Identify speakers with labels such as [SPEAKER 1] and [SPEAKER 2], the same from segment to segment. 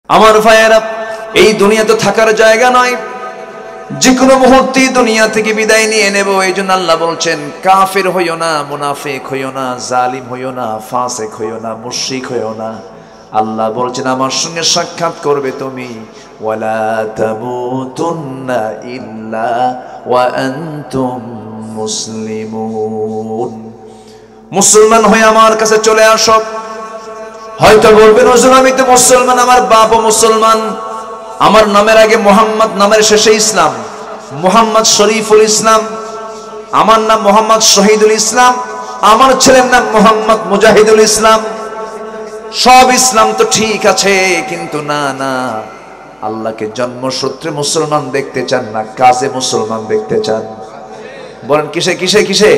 [SPEAKER 1] আমার ভাইয়েরা, এই দুনিয়া তো থাকার জায়গা নয়, যে কোনো মুহূর্তে দুনিয়া থেকে বিদায় নিয়ে নেব। এই জন্য আল্লাহ বলছেন, কাফের হইও না, মুনাফিক হইও না, জালিম হইও না, ফাসিক হইও না, মুশরিক হইও না। আল্লাহ বলছেন, আমার সঙ্গে সাক্ষাৎ করবে তুমি, ওয়ালা তামুতুন্না ইল্লা ওয়া আনতুম মুসলিমুন। মুসলমান হয়ে আমার কাছে চলে আসো। হয়তো বলবেন, হুজুর আমি তো মুসলমান, আমার বাপও মুসলমান, আমার নামের আগে মোহাম্মদ, নামের শেষে ইসলাম, মোহাম্মদ শরীফুল ইসলাম, আমার নাম মোহাম্মদ শহীদুল ইসলাম, আমার ছেলের নাম মোহাম্মদ মুজাহিদুল ইসলাম। সব ইসলাম তো ঠিক আছে, কিন্তু না না, আল্লাহকে জন্মসূত্রে মুসলমান দেখতে চান না, কাজে মুসলমান দেখতে চান। বলেন কিসে কিসে কিসে?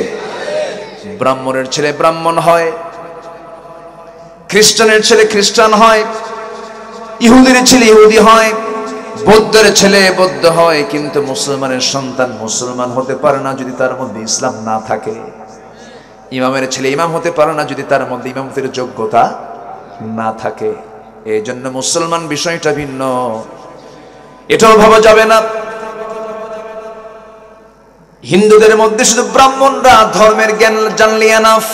[SPEAKER 1] ব্রাহ্মণের ছেলে ব্রাহ্মণ হয়, খ্রিস্টানের ছেলে খ্রিস্টান হয়, ইহুদির ছেলে ইহুদি হয়, বৌদ্ধের ছেলে বৌদ্ধ হয়, কিন্তু মুসলমানের সন্তান মুসলমান হতে পারে না যদি তার মধ্যে ইসলাম না থাকে। ইমামের ছেলে ইমাম হতে পারে না যদি তার মধ্যে ইমামতির যোগ্যতা না থাকে। এই জন্য মুসলমান বিষয়টা ভিন্ন, এটাও ভাবা যাবে না। হিন্দুদের মধ্যে শুধু ব্রাহ্মণরা ধর্মের জ্ঞান জানলে এনাফ,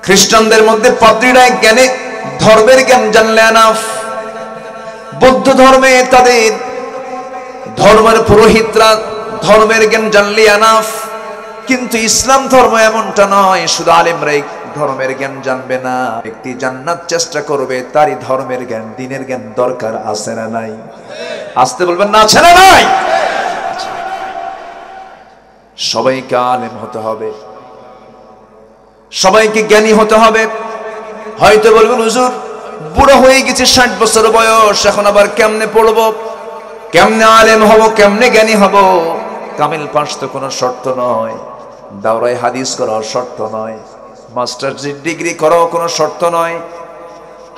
[SPEAKER 1] খ্রিস্টানদের মধ্যে পাদ্রীরা জ্ঞানে ধর্মের জ্ঞান জানলে এনাফ, বৌদ্ধ ধর্মে তাদের ধর্মের পুরোহিতরা ধর্মের জ্ঞান জানলে এনাফ। কিন্তু ইসলাম ধর্ম এমনটা নয়, শুধু আলেমরাই ধর্মের জ্ঞান জানবে না। ব্যক্তি জান্নাত চেষ্টা করবে, তারই ধর্মের জ্ঞান, দ্বীনের জ্ঞান দরকার আছে না নাই? আসতে বলবেন না, আছে না নাই? সবাইকে আলেম হতে হবে, সবাইকে জ্ঞানী হতে হবে। হয়তো বলবেন, হুজুর বুড়ো হয়ে গেছে, 60 বছর বয়স, এখন আবার কেমনে পড়বো, কেমনে আলেম হব, কেমনে জ্ঞানী হব? কামিল পাস তো কোনো শর্ত নয়, দাওরাই হাদিস করার শর্ত নয়, মাস্টার্স ডিগ্রি করাও কোনো শর্ত নয়।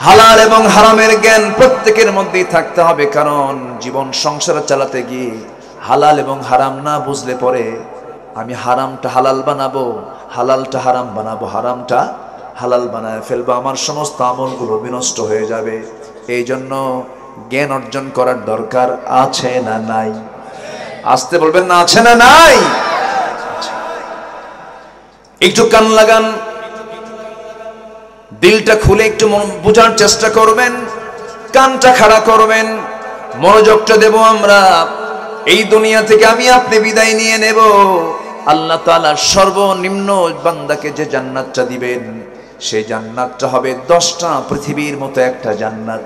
[SPEAKER 1] হালাল এবং হারামের জ্ঞান প্রত্যেকের মধ্যেই থাকতে হবে, কারণ জীবন সংসার চালাতে গিয়ে হালাল এবং হারাম না বুঝলে পরে আমি হারামটা হালাল বানাবো, হালালটা হারাম বানাবো, হারামটা হালাল বানায় ফেলবো, আমার সমস্ত আমলগুলো বিনষ্ট হয়ে যাবে। এই জন্য জ্ঞান অর্জন করার দরকার আছে না নাই? আসতে বলবেন না, আছে না নাই? একটু কান লাগান, দিলটা খুলে একটু বোঝার চেষ্টা করবেন, কানটা খাড়া করবেন, মনোযোগটা দেব আমরা। এই দুনিয়া থেকে আমি আপনি বিদায় নিয়ে নেব, আল্লাহ তাআলা সর্বনিম্ন বান্দাকে যে জান্নাতটা দিবেন, সেই জান্নাতটা হবে 10টা পৃথিবীর মতো একটা জান্নাত।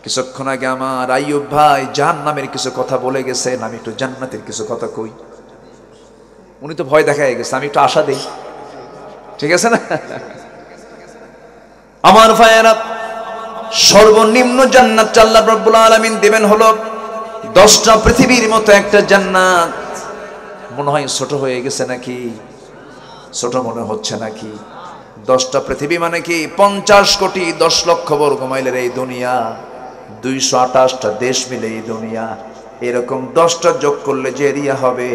[SPEAKER 1] কিছুক্ষণ আগে আমার আইয়ুব ভাই জাহান্নামের কিছু কথা বলে গেছেন, আমি একটু জান্নাতের কিছু কথা কই। উনি তো ভয় দেখায় গেছে, আমি একটু আশা দেই, ঠিক আছে না? আমার ভাইয়েরা, সর্বনিম্ন জান্নাতটা আল্লাহ রাব্বুল আলামিন দিবেন হলো 10টা পৃথিবীর মতো একটা জান্নাত। মনে হয় ছোট হয়ে গেছে নাকি? ছোট মনে হচ্ছে নাকি? 10টা পৃথিবী মানে কি? 50 কোটি 10 লক্ষ বর্গ মাইলের এই দুনিয়া, 228টা দেশ মিলে এই দুনিয়া, এরকম 10টা যোগ করলে যে এরিয়া হবে,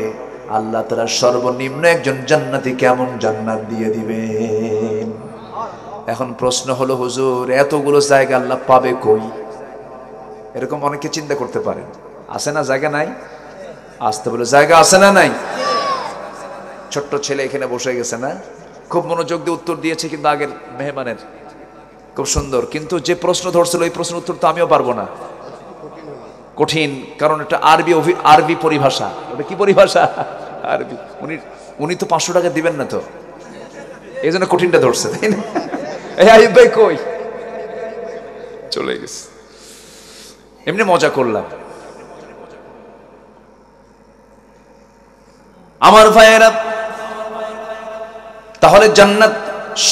[SPEAKER 1] আল্লাহ তাআলা সর্বনিম্ন একজন জান্নাতি কেমন জান্নাত দিয়ে দিবেন। এখন প্রশ্ন হলো, হুজুর এতগুলো জায়গা আল্লাহ পাবে কই? এরকম অনেকে চিন্তা করতে পারেন, আছে না জায়গা নাই? আসতে বলে জায়গা আছে না নাই? ছোট্ট ছেলে এখানে বসে গেছে না, খুব মনোযোগ দিয়ে উত্তর দিয়েছে, কিন্তু আগের মেহমানের খুব সুন্দর, কিন্তু যে প্রশ্ন ধরছিল ওই প্রশ্নের উত্তর তো আমিও পারবো না, কঠিন, কারণ এটা আরবি পরিভাষা। ওটা কি পরিভাষা? আরবি। উনি তো 500 টাকা দিবেন না তো, এই জন্য কঠিনটা ধরছে, তাই না? এই আইয়ুব ভাই কই? চলে গেছে, এমনি মজা করলাম। আমার ভাইয়েরা, তাহলে জান্নাত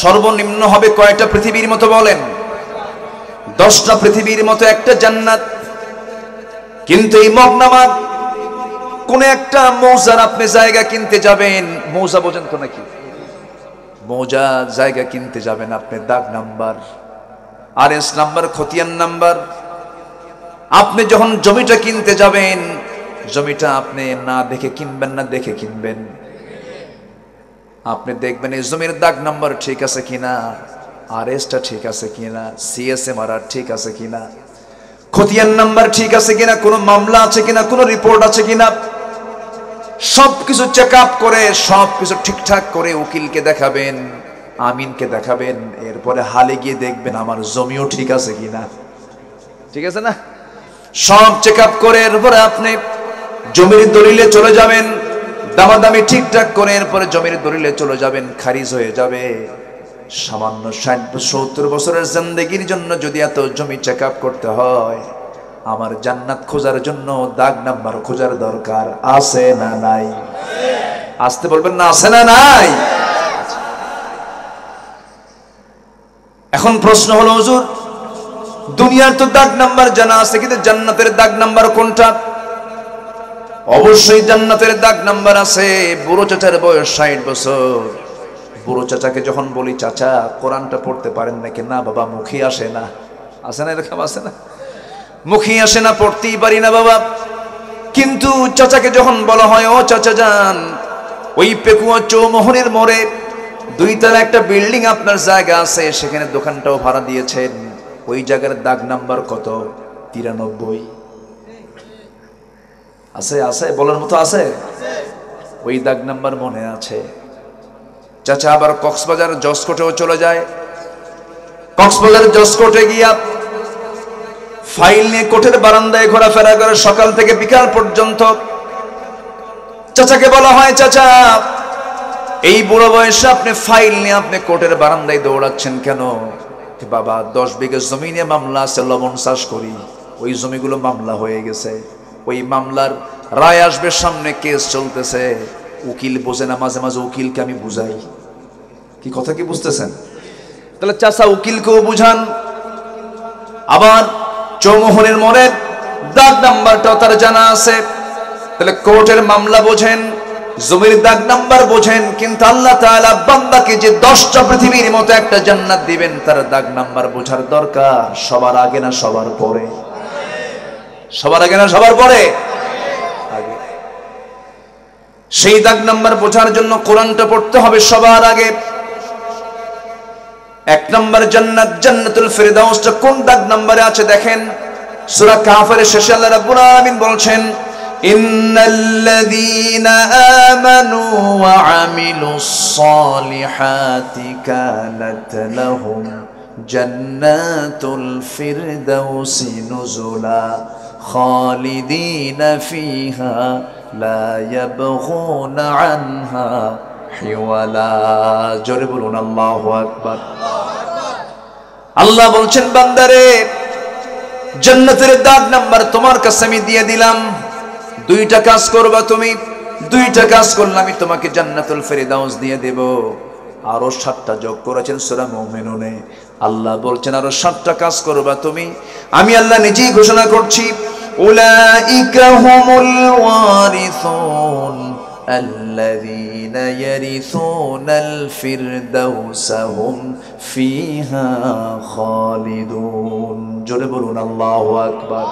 [SPEAKER 1] সর্বনিম্ন হবে কয়টা পৃথিবীর মতো বলেন? 10টা পৃথিবীর মতো একটা জান্নাত। কিন্তু এই মগনামাদ কোন একটা মৌজার আপনি জায়গা কিনতে যাবেন, মৌজা বোঝেন তো নাকি? মৌজা জায়গা কিনতে যাবেন আপনি, দাগ নাম্বার, RS নাম্বার, খতিয়ান নাম্বার। আপনি যখন জমিটা কিনতে যাবেন, জমিটা আপনি না দেখে কিনবেন না, দেখে কিনবেন। আপনি দেখবেন এই জমির দাগ নাম্বার ঠিক আছে কিনা, আরএসটা ঠিক আছে কিনা, সিএসএমআর ঠিক আছে কিনা, খতিয়ান নাম্বার ঠিক আছে কিনা, কোনো মামলা আছে কিনা, কোনো রিপোর্ট আছে কিনা, সবকিছু চেক আপ করে সবকিছু ঠিকঠাক করে উকিলকে দেখাবেন, আমিনকে দেখাবেন, এরপরে হালে গিয়ে দেখবেন আমার জমিও ঠিক আছে কিনা। ঠিক আছে না? সব চেক আপ করে এরপরে আপনি জমির দলিলে চলে যাবেন, দামাদামি ঠিকঠাক করে এরপরে জমির দলিলে চলে যাবেন, খারিজ হয়ে যাবে। সামান্য 60-70 বছরের জিন্দেগির জন্য যদি এত জমি চেক আপ করতে হয়, আমার জান্নাত খোঁজার জন্য দাগ নাম্বার খোঁজার দরকার আছে না নাই? আসতে বলবেন না, আছে না নাই? এখন প্রশ্ন হলো, হুজুর দুনিয়ার তো দাগ নাম্বার জানা আছে, কিন্তু জান্নাতের দাগ নাম্বার কোনটা? অবশ্যই জান্নাতের দাগ নাম্বার আছে। বুড়ো চাচার বয়স 60 বছর। বুড়ো চাচাকে যখন বলি, চাচা কোরআনটা পড়তে পারেন নাকি? না বাবা, মুখে আসে না। আসে না? এরকম আছে না? মুখে আসে না, পড়তেই পারি না বাবা। কিন্তু চাচাকে যখন বলা হয়, ও চাচা যান, ওই পেকুয়া চৌমোহনের মোড়ে 2 তলা একটা বিল্ডিং আপনার জায়গা আছে, সেখানে দোকানটাও ভাড়া দিয়েছেন, ওই জায়গার দাগ নাম্বার কত? 93। আছে? আছে বলার মতো আছে? ওই দাগ নাম্বার মনে আছে। চাচা আবার কক্সবাজার জসকোটেও চলে যায়। কক্সবাজার জসকোটে গিয়া ফাইল নিয়ে কোর্টের বারান্দায় ঘোরাফেরা করে সকাল থেকে বিকাল পর্যন্ত। চাচাকে বলা হয়, চাচা এই বুড়ো বয়সে আপনি ফাইল নিয়ে আপনি কোর্টের বারান্দায় দৌড়াচ্ছেন কেন? বাবা 10 বিঘা জমি নিয়ে মামলা আছে, লবণ চাষ করি, ওই জমিগুলো মামলা হয়ে গেছে, ওই মামলার রায় আসবে সামনে, কেস চলতেছে, উকিল বোঝে না, মাঝে মাঝে উকিলকে আমি বুঝাই। কি কথা কি বুঝতেছেন? তাহলে চাচা উকিলকেও বুঝান, আবার চৌমোহনের মোড়ের দাগ নাম্বারটাও তার জানা আছে। তাহলে কোর্টের মামলা বোঝেন, জমির দাগ নাম্বার বোঝেন, কিন্তু আল্লাহ তাআলা বান্দাকে যে 10টা পৃথিবীর মতো একটা জান্নাত দিবেন, তার দাগ নাম্বার বোঝার দরকার। সবার আগে না সবার পরে? সবার আগে না সবার পরে? আগে। সেই দাগ নাম্বার বোঝার জন্য কোরআনটা পড়তে হবে সবার আগে। 1 নম্বর জান্নাত, জান্নাতুল ফিরদাউসটা কোন দাগ নম্বরে আছে দেখেন। সূরা কাহফের শেষে আল্লাহ রাব্বুল আলামিন বলছেন, ইন্নাল্লাযীনা আমানু ওয়া আমিলুস সালিহাতি কানাত লাহুম জান্নাতুল ফিরদাউসি নুজুলা খালিদিনা ফিহা লা ইয়াবগুনা আনহা হিওয়ালা। জোরে বলুন আল্লাহু আকবার। আল্লাহ বলছেন, বান্দারে জান্নাতের দাগ নাম্বার তোমার কাছে আমি দিয়ে দিলাম। 2টা কাজ করবা তুমি, 2টা কাজ করলে আমি তোমাকে জান্নাতুল ফিরদাউস দিয়ে দেব। আরো 7টা যোগ করেছেন সূরা মুমিনুনে। আল্লাহ বলছেন আরো 7টা কাজ করবা তুমি, আমি আল্লাহ নিজেই ঘোষণা করছি, উলাইকা হুমুল ওয়ারিসুন الذين يرثون الفردوس هم فيها خالدون। জোরে বলুন আল্লাহু আকবার।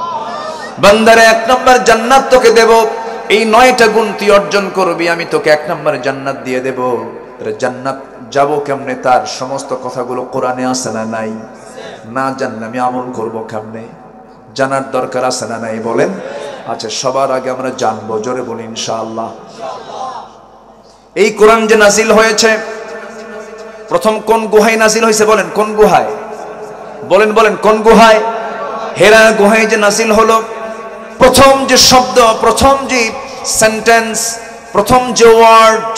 [SPEAKER 1] বান্দারে 1 নম্বর জান্নাত তোকে দেব, এই 9টা গুণ তুই অর্জন করবি, আমি তোকে 1 নম্বর জান্নাত দিয়ে দেব। জান্নাত যাব কেমনে, তার সমস্ত কথাগুলো কোরআনে আছে না নাই? না জানলে আমি আমল করব কেমনে? জানার দরকার আছে না নাই বলেন? আচ্ছা, সবার আগে আমরা জানবো, জোরে বলি ইনশাআল্লাহ। এই কোরআন যে নাজিল হয়েছে, প্রথম কোন গুহায় নাজিল হয়েছে বলেন? কোন গুহায়? বলেন বলেন, কোন গুহায়? হেরা গুহায় যে নাজিল হলো, প্রথম যে শব্দ, প্রথম যে সেন্টেন্স, প্রথম যে ওয়ার্ড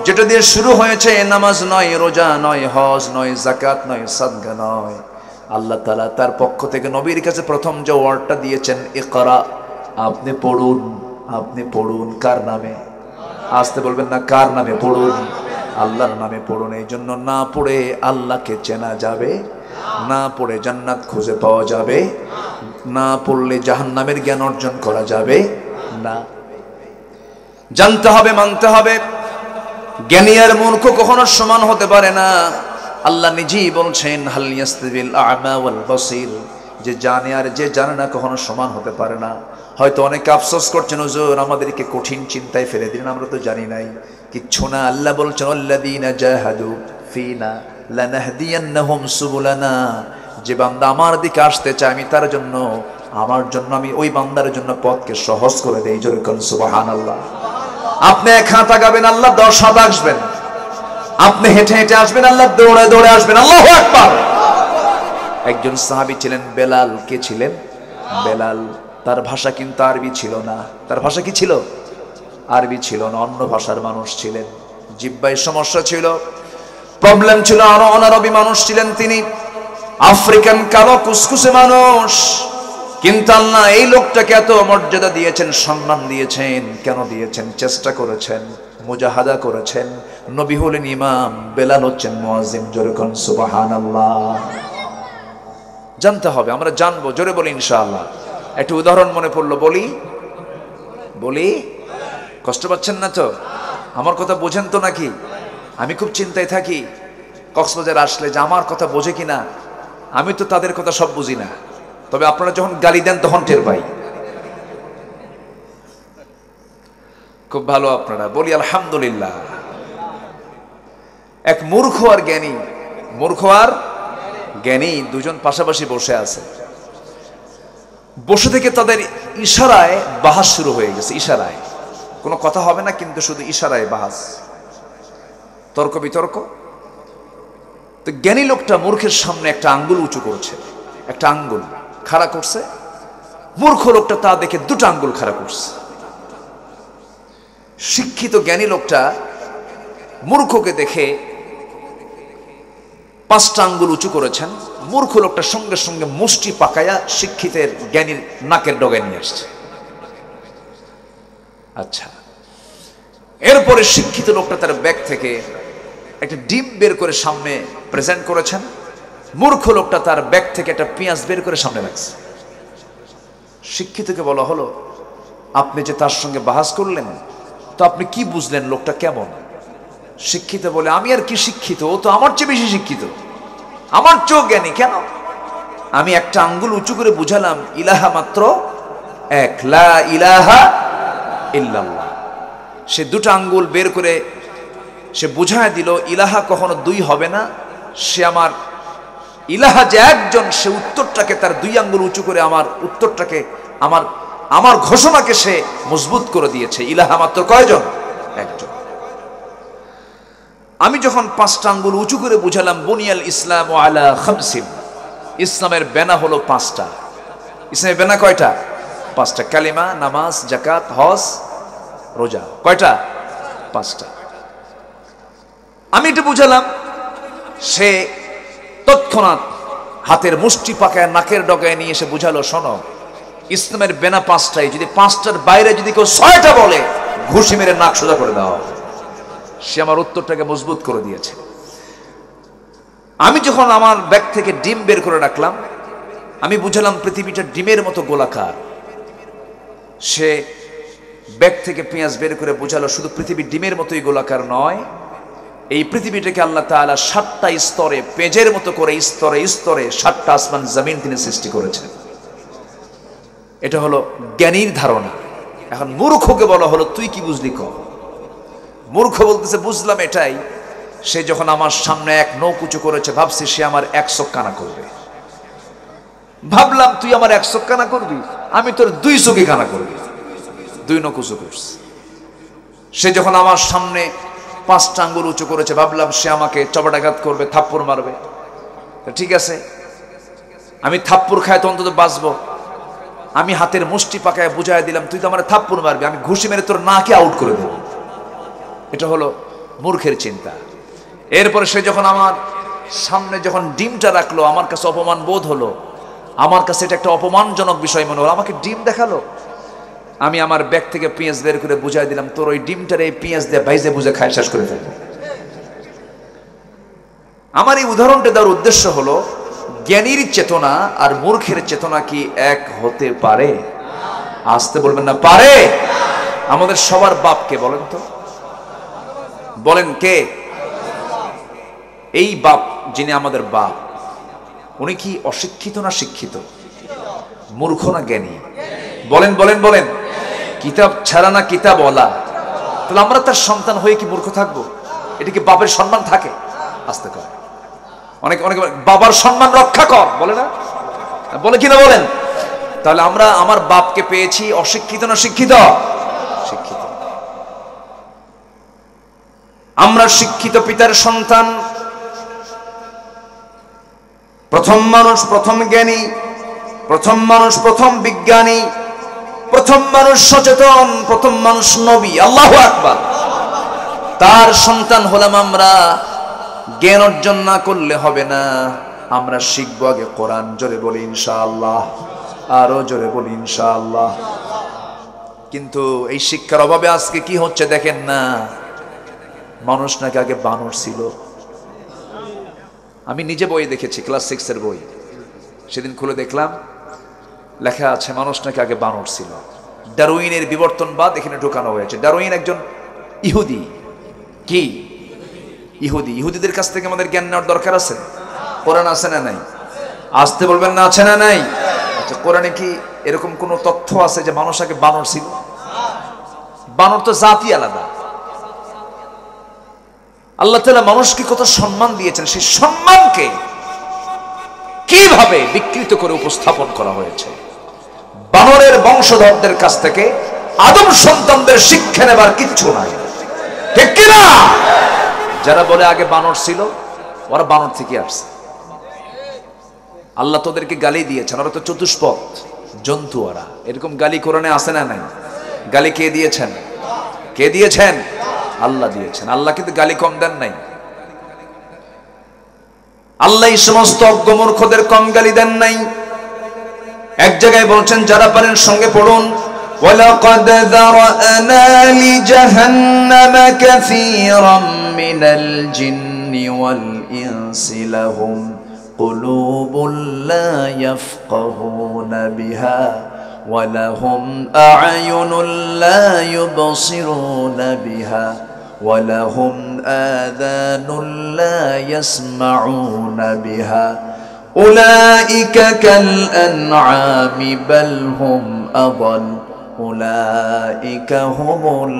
[SPEAKER 1] যেটা দিয়ে শুরু হয়েছে, নামাজ নয়, রোজা নয়, হজ নয়, যাকাত নয়, সাদকা নয়, আল্লাহ তাআলা তার পক্ষ থেকে নবীর কাছে প্রথম যে ওয়ার্ডটা দিয়েছেন, ইকরা, আপনি পড়ুন, আপনি পড়ুন। কার নামে? আসতে বলবেন না, কার নামে পড়ুন? আল্লাহর নামে পড়ুন। এই জন্য না পড়ে আল্লাহকে চেনা যাবে না, পড়ে জান্নাত খুঁজে পাওয়া যাবে না, পড়লে জাহান্নামের জ্ঞান অর্জন করা যাবে না। জানতে হবে, মানতে হবে। জ্ঞানী আর মূর্খ কখনো সমান হতে পারে না। আল্লাহ নিজেই বলছেন, হাল ইয়াস্তাবিল আ'মা ওয়াল বাসীর, যে জানে আর যে জানে না কখনো সমান হতে পারে না। হয়তো অনেকে আফসোস করছেন, হুজুর আমাদেরকে কঠিন চিন্তায় ফেলে দিলেন, আমরা তো জানি নাই। কিচ্ছু না, আল্লাহ বলছেন, আল্লাযীনা জাহাদু ফিনা লানাহদিয়ান্নাহুম সুবুলানা, যে বান্দা আমার দিকে আসতে চায় আমি তার জন্য আমি ওই বান্দার জন্য পথকে সহজ করে দেই। জোরে কোন সুবহানাল্লাহ। আপনি এক হাত আগাবেন, আল্লাহ 10 হাত আসবেন। আপনি হেঁটে হেঁটে আসবেন, আল্লাহ দৌড়ে দৌড়ে আসবেন। আল্লাহু আকবার। একজন সাহাবী ছিলেন বেলাল। কে ছিলেন? বেলাল। তার ভাষা কিন্তু আরবি ছিল না। তার ভাষা কি ছিল? আরবি ছিল না, অন্য ভাষার মানুষ ছিলেন। জিহ্বায় সমস্যা ছিল, প্রবলেম ছিল, আরো অনারবি মানুষ ছিলেন তিনি, আফ্রিকান কালো কুসকুসে মানুষ। কিন্তু আল্লাহ এই লোকটাকে এত মর্যাদা দিয়েছেন, সম্মান দিয়েছেন। কেন দিয়েছেন? চেষ্টা করেছেন, মুজাহাদা করেছেন। নবী হলেন ইমাম, বেলাল হচ্ছেন মুয়াজ্জিন। জোরে কোন সুবহানাল্লাহ। জানতে হবে, আমরা জানবো। জোরে বলি ইনশাআল্লাহ। একটু উদাহরণ মনে পড়লো, বলি। কষ্ট পাচ্ছেন না তো? আমার কথা বোঝেন তো নাকি? আমি খুব চিন্তায় থাকি কক্সবাজার আসলে যে আমার কথা বোঝে কিনা। আমি তো তাদের কথা সব বুঝি না, তবে আপনারা যখন গালি দেন তখন টের পাই। খুব ভালো আপনারা, বলি আলহামদুলিল্লাহ। এক মূর্খ আর জ্ঞানী দুজন পাশাপাশি বসে আছে। বসে থেকে তাদের ইশারায় বাহাস শুরু হয়ে গেছে। ইশারায় কোনো কথা হবে না, কিন্তু শুধু ইশারায় বাহাস, তর্ক বিতর্ক। তো জ্ঞানী লোকটা মূর্খের সামনে একটা আঙ্গুল উঁচু করছে, একটা আঙ্গুল খাড়া করছে। মূর্খ লোকটা তা দেখে দুটো আঙ্গুল খাড়া করছে। শিক্ষিত জ্ঞানী লোকটা মূর্খকে দেখে 5টা আঙ্গুল উঁচু করেছেন। মূর্খ লোকটা সঙ্গে সঙ্গে মুষ্টি পাকায়া শিক্ষিতের জ্ঞানীর নাকের ডগায় নিয়ে আসছে। আচ্ছা, এরপরে শিক্ষিত লোকটা তার ব্যাগ থেকে একটা ডিম বের করে সামনে প্রেজেন্ট করেছেন। মূর্খ লোকটা তার ব্যাগ থেকে একটা পেঁয়াজ বের করে সামনে রাখছে। শিক্ষিতকে বলা হলো, আপনি যে তার সঙ্গে বাহাস করলেন, তো আপনি কি বুঝলেন লোকটা কেমন? শিক্ষিত বলে, আমি আর কি শিক্ষিত, ও তো আমার চেয়ে বেশি শিক্ষিত, আমার চেয়েও জ্ঞানী। কেন? আমি একটা আঙ্গুল উঁচু করে বুঝালাম ইলাহা মাত্র এক, লা ইলাহা ইল্লাল্লাহ। সে দুটো আঙ্গুল বের করে সে বুঝায় দিল ইলাহা কখনো 2 হবে না। সে আমার ইলাহা যে একজন, সে উত্তরটাকে তার 2 আঙ্গুল উঁচু করে আমার উত্তরটাকে, আমার ঘোষণাকে সে মজবুত করে দিয়েছে। ইলাহা মাত্র কয়জন? একজন। আমি যখন 5টা আঙ্গুল উঁচু করে বুঝালাম বুনিয়াল ইসলাম আলা খামসিন, ইসলামের বেনা হলো 5টা। ইসলামের বেনা কয়টা? 5টা। কালিমা, নামাজ, যাকাত, হজ, রোজা। কয়টা? 5টা। আমি এটা বুঝালাম, সে তৎক্ষণাৎ হাতের মুষ্টি পাকায় নাকের ডগায় নিয়ে এসে বুঝালো, শোনো, ইসলামের বেনা 5টাই, যদি 5টার বাইরে যদি কেউ 6টা বলে, ঘুষি মেরে নাক সোজা করে দেওয়া হবে। সে আমার উত্তরটাকে মজবুত করে দিয়েছে। আমি যখন আমার ব্যাগ থেকে ডিম বের করে রাখলাম, আমি বুঝালাম পৃথিবীটা ডিমের মতো গোলাকার। সে ব্যাগ থেকে পেঁয়াজ বের করে বুঝালো, শুধু পৃথিবী ডিমের মতোই গোলাকার নয়, এই পৃথিবীটাকে আল্লাহ তাআলা 7টা স্তরে, পেজের মতো করে স্তরে স্তরে 7টা আসমান জমিন তিনি সৃষ্টি করেছেন। এটা হলো জ্ঞানীর ধারণা। এখন মূর্খকে বলা হলো, তুই কি বুঝলি কর। মূর্খ বলতেছে, বুঝলাম এটাই, সে যখন আমার সামনে এক নখ উঁচু করেছে, ভাবছি সে আমার 1 চোখ কানা করবে। ভাবলাম তুই আমার 1 চোখ কানা করবি, আমি তোর 2 চোখে কানা করবি। 2 নখ উঁচু করছে। সে যখন আমার সামনে 5টা আঙ্গুল উঁচু করেছে, ভাবলাম সে আমাকে চপটাঘাত করবে, থাপ্পড় মারবে। ঠিক আছে, আমি থাপ্পড় খায় তো অন্তত বাঁচবো। আমি হাতের মুষ্টি পাকায় বুঝাই দিলাম, তুই তো আমার থাপ্পড় মারবি, আমি ঘুষি মেরে তোর নাকে আউট করে দেব। এটা হলো মূর্খের চিন্তা। এরপরে সে যখন আমার সামনে যখন ডিমটা রাখলো, আমার কাছে অপমান বোধ হলো। আমার কাছে এটা একটা অপমানজনক বিষয় মনে হলো। আমাকে ডিম দেখালো, আমি আমার ব্যাগ থেকে পেঁয়াজ বের করে বুঝাই দিলাম, তোর ওই ডিমটার এই পেঁয়াজ দিয়ে ভাইজে বুঝে খায় শেষ করে ফেলবো। আমার এই উদাহরণটা দেওয়ার উদ্দেশ্য হলো, জ্ঞানীর চেতনা আর মূর্খের চেতনা কি এক হতে পারে? আসতে বলবেন না, পারে? আমাদের সবার বাপ কে বলেন তো? বলেন কে? এই বাপ যিনি আমাদের বাপ, উনি কি অশিক্ষিত না শিক্ষিত? মূর্খ না জ্ঞানী? বলেন বলেন বলেন। কিতাব ছাড়া না কিতাবওয়ালা? তাহলে আমরা তার সন্তান হয়ে কি মূর্খ থাকবো? এটা কি বাপের সম্মান থাকে? আস্তে কর। অনেক অনেক বাবার সম্মান রক্ষা কর বলে না, বলে কিনা বলেন? তাহলে আমরা আমার বাপকে পেয়েছি অশিক্ষিত না শিক্ষিত? শিক্ষিত। আমরা শিক্ষিত পিতার সন্তান। প্রথম মানুষ প্রথম জ্ঞানী, প্রথম মানুষ প্রথম বিজ্ঞানী, প্রথম মানুষ সচেতন, প্রথম মানুষ নবী। আল্লাহু আকবার। তার সন্তান হলাম আমরা। জ্ঞান অর্জন না করলে হবে না, আমরা শিখবো আগে কোরআন। জোরে বলি ইনশাআল্লাহ, আরো জোরে বলি ইনশাআল্লাহ। কিন্তু এই শিক্ষার অভাবে আজকে কি হচ্ছে দেখেন না, মানুষ নাকি আগে বানর ছিল। আমি নিজে বই দেখেছি, ক্লাস 6 এর বই, সেদিন খুলে দেখলাম লেখা আছে মানুষ নাকি আগে বানর ছিল। ডারউইনের বিবর্তনবাদ এখানে ঢোকানো হয়েছে। ডারউইন একজন ইহুদি। কি ইহুদি? ইহুদিদের কাছ থেকে আমাদের জ্ঞান নেওয়ার দরকার আছে? কোরআন আছে না নাই? আসতে বলবেন না, আছে না নাই? আচ্ছা, কোরআনে কি এরকম কোন তথ্য আছে যে মানুষ আগে বানর ছিল? বানর তো জাতি আলাদা। আল্লাহ তাআলা মানুষকে কত সম্মান দিয়েছেন, সেই সম্মানকে কিভাবে বিকৃত করে উপস্থাপন করা হয়েছে। বানরের বংশধরদের কাছ থেকে আদম সন্তানদের শিক্ষা নেবার কিচ্ছু নাই, ঠিক কিনা? যারা বলে আগে বানর ছিল, ওরা বানর থেকে আসছে। আল্লাহ তোদেরকে গালি দিয়েছেন, ওরা তো চতুষ্পদ জন্তু। ওরা এরকম গালি কোরআনে আছে না নাই? গালি কে দিয়েছেন? কে দিয়েছেন? আল্লাহ দিয়েছেন। আল্লাহ কিন্তু গালি কম দেন নাই। আল্লাহ এই সমস্ত অজ্ঞমূর্খদের কম গালি দেন নাই। এক জায়গায় বলছেন, যারা পারেন সঙ্গে পড়ুন, ওয়ালাকাদ যারানা লিজাহান্নামা কাসীরাম মিনাল জিন্নি ওয়াল ইনসি লাহুম কুলুবুন লা ইয়াফকাহুনা বিহা ওয়া লাহুম আ'য়ুনুন লা ইউবসিরুনা বিহা ওয়া লাহুম আযানুন লা ইয়াসমাউনা বিহা উলাইকা কাল আনআমি বাল হুম আযাল উলাইকা হুমুল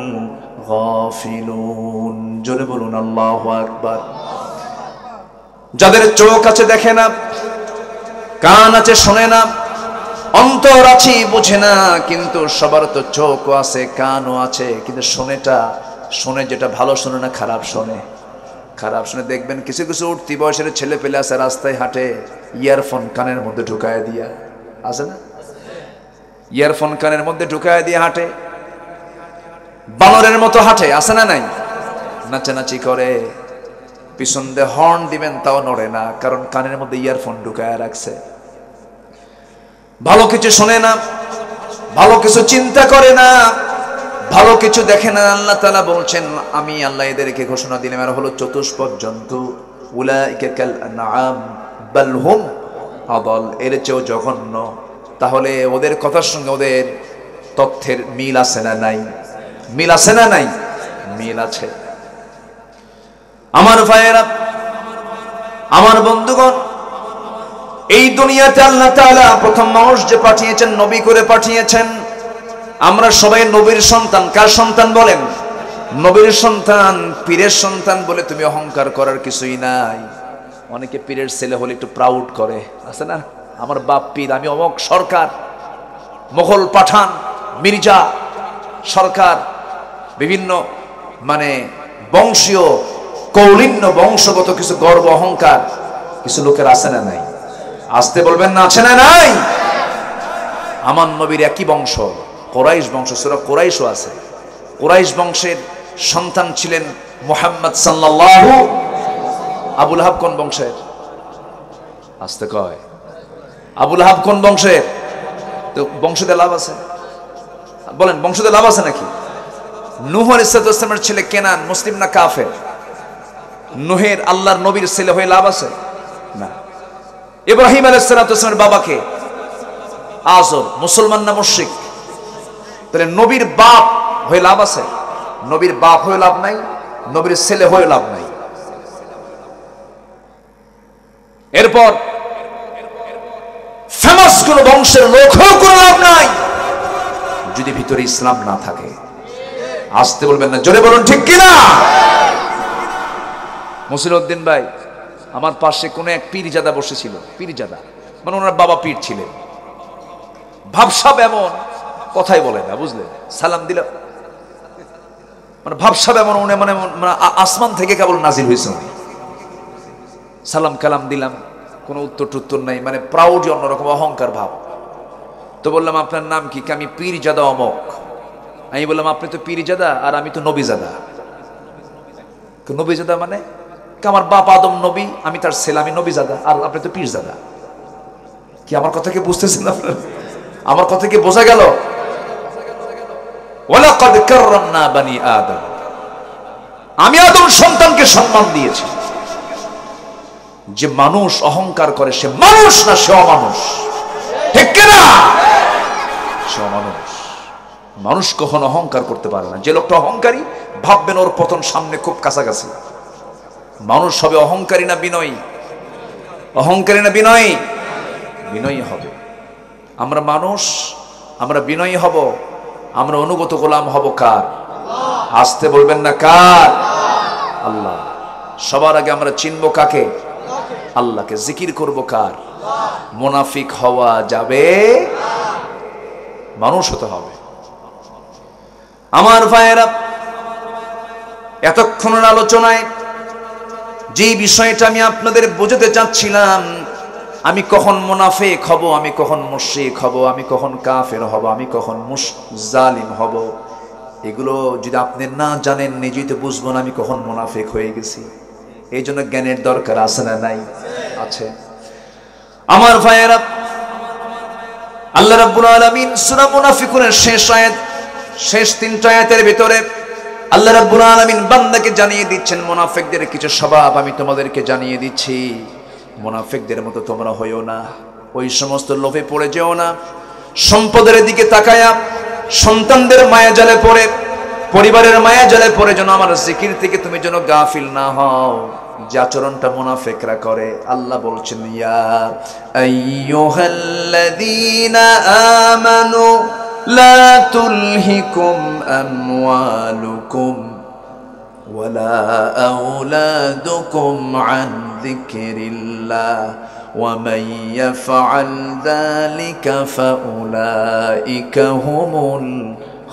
[SPEAKER 1] গাফিলুন। জোরে বলুন আল্লাহু আকবার। যাদের চোখ আছে দেখে না, কান আছে শোনে না, অন্তর আছে বুঝে না, কিন্তু সবার তো চোখও আছে কানও আছে, কিন্তু শোনে যেটা ভালো শোনে না, খারাপ শোনে। খারাপ শুনে দেখবেন কিছু কিছু উঠতি বয়সের ছেলে পেলে আছে, রাস্তায় হাঁটে ইয়ারফোন কানের মধ্যে ঢুকায় দিয়া, আছে না? ইয়ারফোন কানের মধ্যে ঢুকায় দিয়ে হাঁটে, বানরের মতো হাঁটে, আছে না নাই? নাচানাচি করে, পিছন দিয়ে হর্ন দিবেন তাও নড়ে না, কারণ কানের মধ্যে ইয়ারফোন ঢুকায় রাখছে। ভালো কিছু শোনে না, ভালো কিছু চিন্তা করে না, ভালো কিছু দেখে না। আল্লাহ তাআলা বলছেন, আমি আল্লাহ এদেরকে ঘোষণা দিলাম এরা হলো চতুষ্পদ জন্তু। উলাইকা কাল আনআম বাল হুম আযাল, এর চেয়েও জঘন্য। তাহলে ওদের কথার সঙ্গে ওদের তথ্যের মিল আছে না নাই? মিল আছে না নাই? মিল আছে। আমার ভাইয়েরা, আমার বন্ধুগণ, এই দুনিয়াতে আল্লাহ তাআলা প্রথম মানুষ যে পাঠিয়েছেন, নবী করে পাঠিয়েছেন। আমরা সবাই নবীর সন্তান। কার সন্তান বলেন? নবীর সন্তান। পীরের সন্তান বলে তুমি অহংকার করার কিছুই নাই। অনেকে পীরের ছেলে হলে একটু প্রাউড করে, আছে না? আমার বাপ পীর, আমি অমক সরকার, মোগল পাঠান, মির্জা সরকার, বিভিন্ন মানে বংশীয় কৌলিন্য বংশগত কিছু গর্ব অহংকার কিছু লোকের আছে না নাই? আসতে বলবেন না, আছে না নাই? আমার নবীর একই বংশ, কোরাইশ বংশ। সূরা কোরাইশও আছে। কোরাইশ বংশের সন্তান ছিলেন মুহাম্মদ সাল্লাল্লাহু। আবুল আহাব কোন বংশের? আসতে কয়, আবুল আহাব কোন বংশের? তো বংশতে লাভ আছে? বলেন, বংশতে লাভ আছে নাকি? নূহ আলাইহিস সালামের ছেলে কেনান মুসলিম না কাফের? নূহের আল্লাহর নবীর ছেলে হয়ে লাভ আছে না। ইব্রাহিম আলাইহিস সালামের বাবাকে আযর, মুসলমান না মুশরিক? তাহলে নবীর বাপ হয়ে লাভ আছে? নবীর বাপ হয়ে লাভ নাই, নবীর ছেলে হয়ে লাভ নাই। এরপর ফেমাস কোন বংশের লোক হয়েও কোনো লাভ নাই যদি ভিতরে ইসলাম না থাকে। আসতে বলবেন না, জোরে বলুন ঠিক কিনা? মসিরউদ্দিন ভাই, আমার পাশে কোনো এক পীরজাদা বসেছিল, পীরজাদা মানে ওনার বাবা পীর ছিলেন, ভাবসাব এমন, কথাই বলে না, বুঝলেন? সালাম দিল মানে ভাবসাব এমন, উনি মানে আসমান থেকে কেবল নাজিল হয়েছে, সালাম কালাম দিলাম, কোনো উত্তর টুত্তর নাই, মানে প্রাউড, অন্যরকম অহংকার ভাব। তো বললাম আপনার নাম কি? আমি পীরজাদা অমক। আমি বললাম আপনি তো পীরজাদা আর আমি তো নবীজাদা। নবীজাদা মানে আমার বাপ আদম নবী, আমি তার ছেলে, আমি নবীজাদা, আর আপনি তো পীরজাদা। কি আমার কথা কি বুঝতেছেন আপনার? আমার কথা কি বোঝা গেল? ওয়ালাকাদ কাররামনা বানি আদম, আমি আদম সন্তানকে সম্মান দিয়েছি। যে মানুষ অহংকার করে সে মানুষ না, সে অমানুষ, ঠিক কিনা? সে অমানুষ। মানুষ কখনো অহংকার করতে পারে না। যে লোকটা অহংকারী, ভাববেন ওর পতন সামনে খুব কাছাকাছি। মানুষ হবে অহংকারী না বিনয়ী? অহংকারী না বিনয়ী? বিনয়ী হবে। আমরা মানুষ, আমরা বিনয়ী হব, আমরা অনুগত গোলাম হব কার? আসতে বলবেন না কার? আল্লাহ। সবার আগে আমরা চিনব কাকে? আল্লাহকে। জিকির করব কার? মুনাফিক হওয়া যাবে, মানুষ হতে হবে। আমার ভাইয়েরা, এতক্ষণের আলোচনায় যে বিষয়টা আমি আপনাদের বোঝাতে চাচ্ছিলাম, আমি কখন মুনাফিক হব, আমি কখন মুশরিক হব, আমি কখন কাফের হব, আমি কখন জালিম হব, এগুলো যদি আপনি না জানেন, নিজেই তো বুঝবো না আমি কখন মুনাফিক হয়ে গেছি। এই জন্য জ্ঞানের দরকার আছে না নাই? আছে। আমার ভাইয়েরা, আল্লাহ রাব্বুল আলামিন সূরা মুনাফিকুনের শেষ আয়াত, শেষ 3টা আয়াতের ভিতরে আল্লাহ রাব্বুল আলামিন বান্দাকে জানিয়ে দিচ্ছেন মুনাফিকদের কিছু স্বভাব আমি তোমাদেরকে জানিয়ে দিচ্ছি। মুনাফিকদের মতো তোমরা হইও না, ওই সমস্ত লোভে পড়ে যেও না, সম্পদের দিকে তাকায়া সন্তানদের মায়া জালে পড়ে, পরিবারের মায়া জালে পড়ে যেন আমার জিকির থেকে তুমি যেন গাফিল না হও, যে আচরণটা মুনাফিকরা করে। আল্লাহ বলছেন, ইয়া আইয়ুহাল্লাযীনা আমানু লা তুলহিকুম আমওয়ালুকুম ওয়ালা আওলাদুকুম আন যিকরিল্লাহ ওয়া মান ইয়াফআল যালিকা ফাউলাইকা হুমুল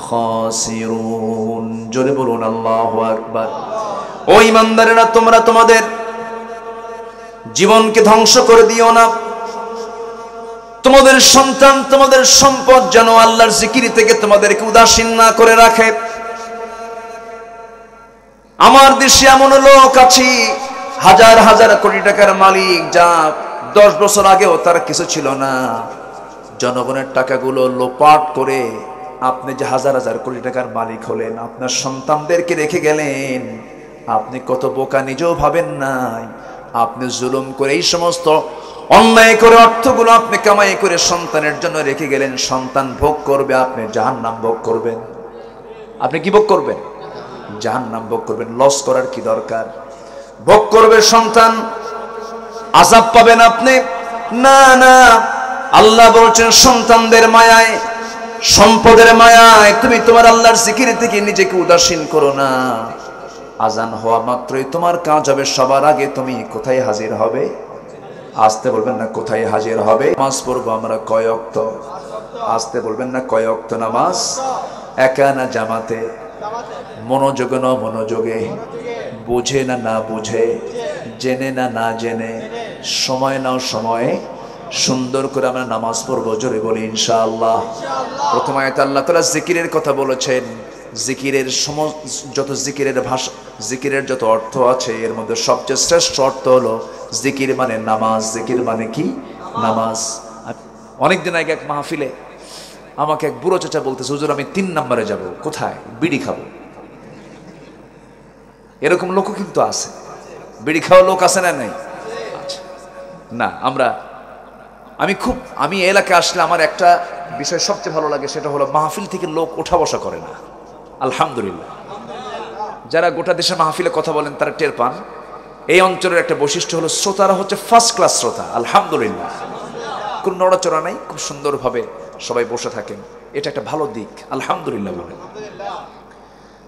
[SPEAKER 1] খাসিরুন। জোরে বলুন আল্লাহু আকবার। ও ঈমানদারেরা, তোমরা তোমাদের জীবনকে ধ্বংস করে দিও না, তোমাদের সন্তান, তোমাদের সম্পদ যেন আল্লাহর জিকির থেকে তোমাদেরকে উদাসীন না করে রাখে। আমার দেশে এমন লোক আছে, হাজার হাজার কোটি টাকার মালিক, যা 10 বছর আগেও তার কিছু ছিল না। জনগণের টাকাগুলো লোপাট করে আপনি যে হাজার হাজার কোটি টাকার মালিক হলেন, আপনার সন্তানদেরকে রেখে গেলেন। আপনি কত বোকা নিজেও ভাবেন নাই। আপনি জুলুম করে এই সমস্ত অন্যায় করে অর্থগুলো আপনি কামাই করে সন্তানের জন্য রেখে গেলেন। সন্তান ভোগ করবে, আপনি জাহান্নাম ভোগ করবেন। আপনি কি ভোগ করবেন? জাহান্নাম ভোগ করবেন। লস করার কি দরকার? ভোগ করবে সন্তান, আযাব পাবেন আপনি। না না, আল্লাহ বলছেন সন্তানদের মায়ায়, সম্পদের মায়ায় তুমি তোমার আল্লাহর জিকির থেকে নিজেকে উদাসীন করো না। আজান হওয়া মাত্রই তোমার কাজ হবে, সবার আগে তুমি কোথায় হাজির হবে? আসতে বলবেন না কোথায় হাজির হবে? নামাজ পড়বো আমরা কয় ওয়াক্ত? আসতে বলবেন না কয় ওয়াক্ত নামাজ? একা না জামাতে? মনোযোগে না মনোযোগে? বুঝে না না বুঝে? জেনে না না জেনে? সময় নাও সময়ে সুন্দর করে আমরা নামাজ পড়বো। জোরে বলি ইনশাআল্লাহ। প্রথম আয়াতে আল্লাহ তাআলা জিকিরের কথা বলেছেন। জিকিরের যত জিকিরের ভাষা, জিকিরের যত অর্থ আছে, এর মধ্যে সবচেয়ে শ্রেষ্ঠ অর্থ হলো জিকির মানে নামাজ। জিকির মানে কি? নামাজ। অনেকদিন আগে এক মাহফিলে আমাকে এক বুড়ো চাচা বলতেছে, হুজুর আমি 3 নম্বরে যাব। কোথায়? বিড়ি খাবো। এরকম লোকও কিন্তু আছে, বিড়ি খাওয়া লোক আছে না নাই? আচ্ছা না, আমি এলাকায় আসলে আমার একটা বিষয় সবচেয়ে ভালো লাগে, সেটা হলো মাহফিল থেকে লোক ওঠা বসা করে না। আলহামদুলিল্লাহ, যারা গোটা দেশে মাহফিলে কথা বলেন তারা টের পান। এই অঞ্চলের একটা বৈশিষ্ট্য হলো শ্রোতারা হচ্ছে ফার্স্ট ক্লাস শ্রোতা। আলহামদুলিল্লাহ, কোন নড়াচড়া নাই, খুব সুন্দরভাবে সবাই বসে থাকেন। এটা একটা ভালো দিক। আলহামদুলিল্লাহ বলেন।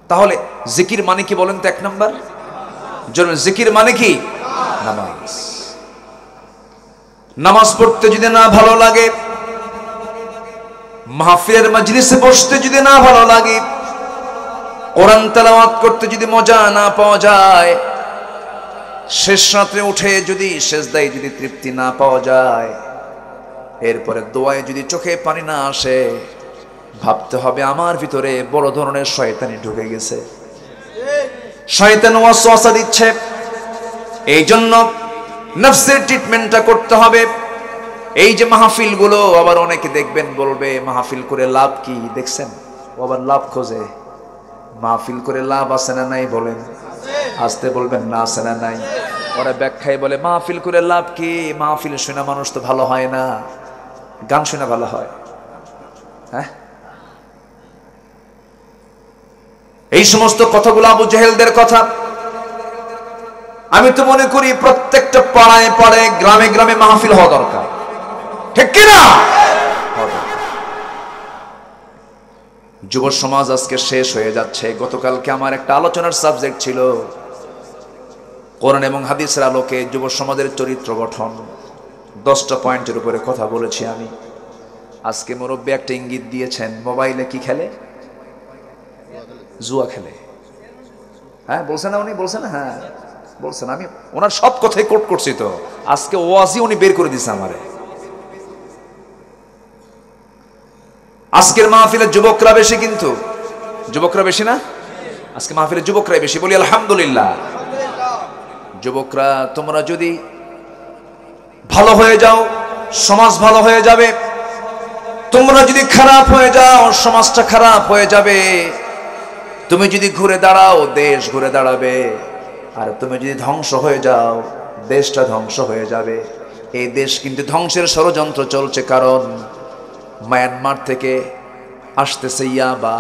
[SPEAKER 1] তাহলে জিকির মানে কি বলেন তো? 1 নাম্বার জন্য জিকির মানে কি? নামাজ। নামাজ পড়তে যদি না ভালো লাগে, মাহফিলের মাজলিসে বসতে যদি না ভালো লাগে, কোরআন তেলাওয়াত করতে যদি মজা না পাওয়া যায়, শেষ রাতে উঠে যদি সেজদায় যদি তৃপ্তি না পাওয়া যায়, এরপরে দোয়ায় যদি চোখে পানি না আসে, ভাবতে হবে আমার ভিতরে বড় ধরনের শয়তানি ঢুকে গেছে, শয়তান ওয়াসওয়াসা দিচ্ছে। এই জন্য নফসের ট্রিটমেন্টটা করতে হবে। এই যে মাহফিল গুলো, আবার অনেকে দেখবেন বলবে মাহফিল করে লাভ কি? দেখছেন ও আবার লাভ খোঁজে। মাহফিল করে লাভ আছে না নাই বলেন? আসতে বলবেন না, আছে না নাই? ওরা ব্যাখ্যায় বলে মাহফিল করে লাভ কি? মাহফিল শোনা মানুষ তো ভালো হয় না, গান শোনা ভালো হয়। হ্যাঁ, এই সমস্ত কথাগুলো আবু জেহেলদের কথা। আমি তো মনে করি প্রত্যেকটা পাড়ায় পাড়ায় গ্রামে গ্রামে মাহফিল হওয়া দরকার, ঠিক কিনা? যুব সমাজ আজকে শেষ হয়ে যাচ্ছে। গতকালকে আমার একটা আলোচনার সাবজেক্ট ছিল কোরআন এবং হাদিসের আলোকে যুব সমাজের চরিত্র গঠন। 10টা পয়েন্টের উপরে কথা বলেছি আমি। আজকে মুরব্বী একটা ইঙ্গিত দিয়েছেন, মোবাইলে কি খেলে? জুয়া খেলে। হ্যাঁ বলছেন না উনি? বলছেন না? হ্যাঁ বলছেন। আমি ওনার সব কথাই কোট করছি তো, আজকে ওয়াজি উনি বের করে দিছে আমারে। আজকের মাহফিলে যুবকরা বেশি, কিন্তু যুবকরা বেশি না? আজকে মাহফিলে যুবকরাই বেশি, বলি আলহামদুলিল্লাহ। যুবকরা তোমরা যদি ভালো হয়ে যাও, সমাজ ভালো হয়ে যাবে। তোমরা যদি খারাপ হয়ে যাও, সমাজটা খারাপ হয়ে যাবে। তুমি যদি ঘুরে দাঁড়াও, দেশ ঘুরে দাঁড়াবে। আর তুমি যদি ধ্বংস হয়ে যাও, দেশটা ধ্বংস হয়ে যাবে। এই দেশ কিন্তু ধ্বংসের ষড়যন্ত্র চলছে, কারণ মায়ানমার থেকে আসতেছে ইয়াবা,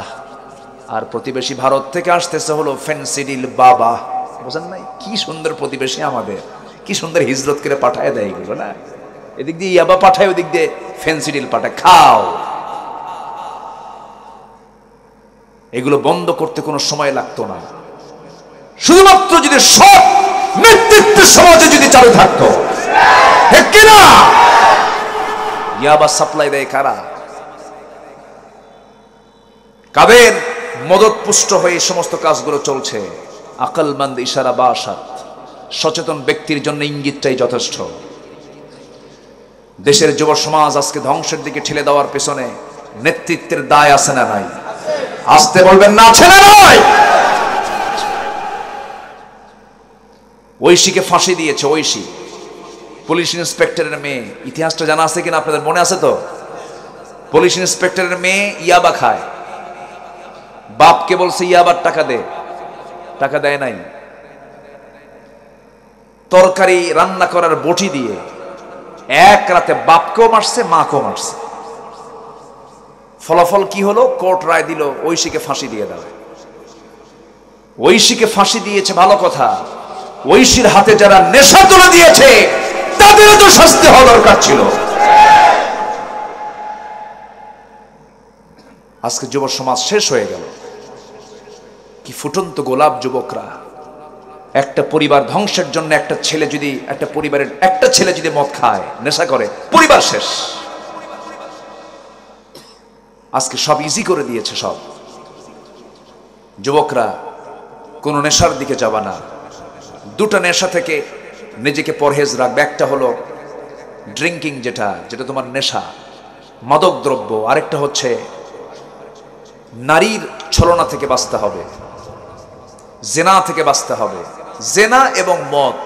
[SPEAKER 1] আর প্রতিবেশী ভারত থেকে আসতেছে হলো ফেন্সিডিল বাবা। বুঝেন নাই? কি সুন্দর প্রতিবেশী আমাদের, কি সুন্দর হিজরত করে পাঠায় দেয় এগুলো না। এদিক দিয়ে ইয়াবা পাঠায়, ওদিক দিয়ে ফেন্সিডিল পাঠায়, খাও। এগুলো বন্ধ করতে কোনো সময় লাগতো না, শুধুমাত্র যদি সব নেতৃত্ব সমাজে যদি চালু থাকতো, ঠিক কিনা? ইয়াবা সাপ্লাই দেয় কারা? কাদের মদত পুষ্ট হয়ে এই সমস্ত কাজগুলো চলছে? আকলমন্দ ইশারা বাসাত, সচেতন ব্যক্তির জন্য ইঙ্গিতটাই যথেষ্ট। দেশের যুব সমাজ আজকে ধ্বংসের দিকে ঠেলে দেওয়ার পেছনে নেতৃত্বের দায় আছে না নাই? আসতে বলবেন না, আছে না নাই? ঐশীকে ফাঁসি দিয়েছে, ঐশী পুলিশ ইন্সপেক্টরের মেয়ে। ইতিহাসটা জানা আছে কিনা আপনাদের মনে আছে তো? পুলিশ ইন্সপেক্টরের মেয়ে ইয়াবা খায়, বাপকে বলছে ইয়াবার টাকা দে, টাকা দেয় নাই। তরকারি রান্না করার বটি দিয়ে এক রাতে বাপকেও মারছে, মাকেও মারছে। ফলাফল কি হলো? কোর্ট রায় দিল ঐশীকে ফাঁসি দিয়ে দেবে। ঐশীকে ফাঁসি দিয়েছে ভালো কথা, ঐশীর হাতে যারা নেশা তুলে দিয়েছে তাদেরও তো শাস্তি হওয়া দরকার ছিল। আজকে যুব সমাজ শেষ হয়ে গেল। কি ফুটন্ত গোলাপ যুবকরা! একটা পরিবার ধ্বংসের জন্য একটা ছেলে যদি, একটা পরিবারের একটা ছেলে যদি মদ খায়, নেশা করে, পরিবার শেষ। আজকে সব ইজি করে দিয়েছে সব। যুবকরা কোনো নেশার দিকে যাবা না। দুটো নেশা থেকে নিজেকে পরহেজ রাখবে। একটা হলো ড্রিঙ্কিং, যেটা যেটা তোমার নেশা, মাদক দ্রব্য। আরেকটা হচ্ছে নারীর ছলনা থেকে বাঁচতে হবে, জেনা থেকে বাঁচতে হবে। জেনা এবং মদ,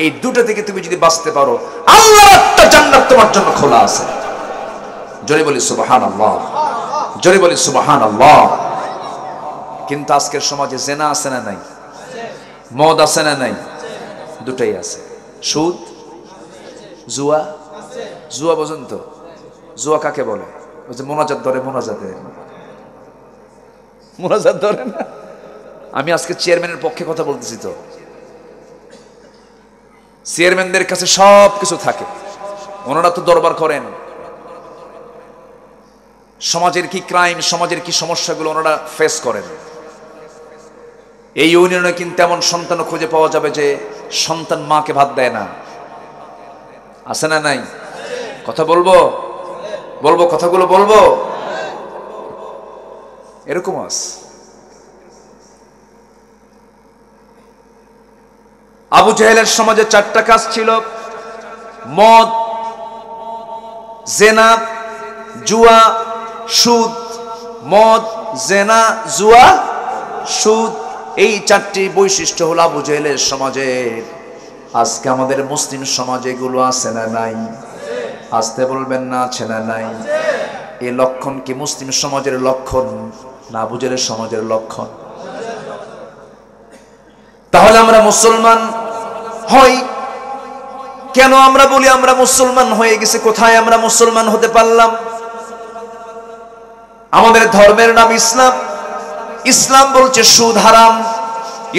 [SPEAKER 1] এই দুটো থেকে তুমি যদি বাঁচতে পারো, আল্লাহর একটা জান্নাত তোমার জন্য খোলা আছে। জোরে বলি সুবহানাল্লাহ, জোরে বলি সুবহানাল্লাহ। কিন্তু আজকের সমাজে জেনা আছে না নাই? মদ আছে না নাই? দুটাই আছে। সুদ, জুয়া। জুয়া বোঝেন তো? জুয়া কাকে বলে? ওই যে মোনাজাত ধরে, মোনাজাতে মোনাজাত ধরে না। আমি আজকে চেয়ারম্যানের পক্ষে কথা বলতেছি তো। চেয়ারম্যানদের কাছে সব কিছু থাকে, ওনারা তো দরবার করেন। সমাজের কি ক্রাইম, সমাজের কি সমস্যাগুলো ওনারা ফেস করেন। এই ইউনিয়নে কিন্তু এমন সন্তান খুঁজে পাওয়া যাবে যে সন্তান মাকে ভাত দেয় না। আছে না নাই? কথা বলবো কথাগুলো বলবো। এরকম আছে। আবু জাহেলের সমাজে 4টা কাজ ছিল: মদ, জেনা, জুয়া, সুদ। মদ, জেনা, জুয়া, সুদ, এই 4টি বৈশিষ্ট্য হলো আবু জাহেলের সমাজের। আজকে আমাদের মুসলিম সমাজে এগুলো আছে না নাই? আসতে বলবেন না আছে না নাই? এই লক্ষণ কি মুসলিম সমাজের লক্ষণ না আবু জাহেলের সমাজের লক্ষণ? তাহলে আমরা মুসলমান হই কেন? আমরা বলি আমরা মুসলমান হয়ে গেছি, কোথায় আমরা মুসলমান হতে পারলাম? আমাদের ধর্মের নাম ইসলাম। ইসলাম বলছে সুদ হারাম,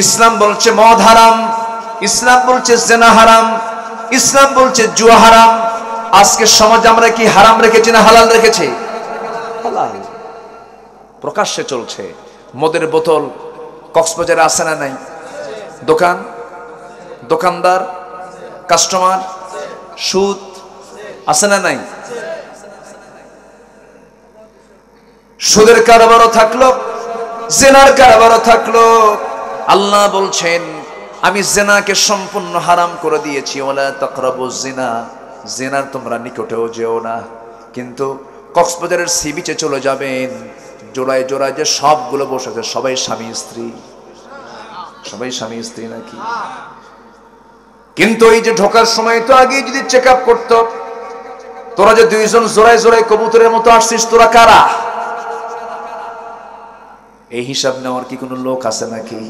[SPEAKER 1] ইসলাম বলছে মদ হারাম, ইসলাম বলছে জেনা হারাম, ইসলাম বলছে জুয়া হারাম। আজকে সমাজ আমরা কি হারাম রেখেছি না হালাল রেখেছি? হালাল প্রকাশ্যে চলছে। মদের বোতল কক্সবাজারে আছে না নাই? দোকানদার, কাস্টমার, সুদ আছে না নাই? সুদের কারবারও থাকলো, জেনার কারবারও থাকলো। আল্লাহ বলছেন আমি জেনাকে সম্পূর্ণ হারাম করে দিয়েছি। ওয়ালা তাকরাবুজ জিনা, জেনার তোমরা নিকটেও যেও না। কিন্তু কক্সবাজারের সি বিচে চলে যাবেন, জোড়ায় জোড়ায় যে সবগুলো বসেছে সবাই স্বামী স্ত্রী, সবাই স্বামী স্ত্রী নাকি? কিন্তু এই যে ঢোকার সময় তো আগে যদি চেক আপ করতো, তোরা যে 2 জন জোড়ায় জোড়ায় কবুতরের মতো আসছিস, তোরা কারা? এই হিসাব নেওয়ার কি কোনো লোক আছে নাকি?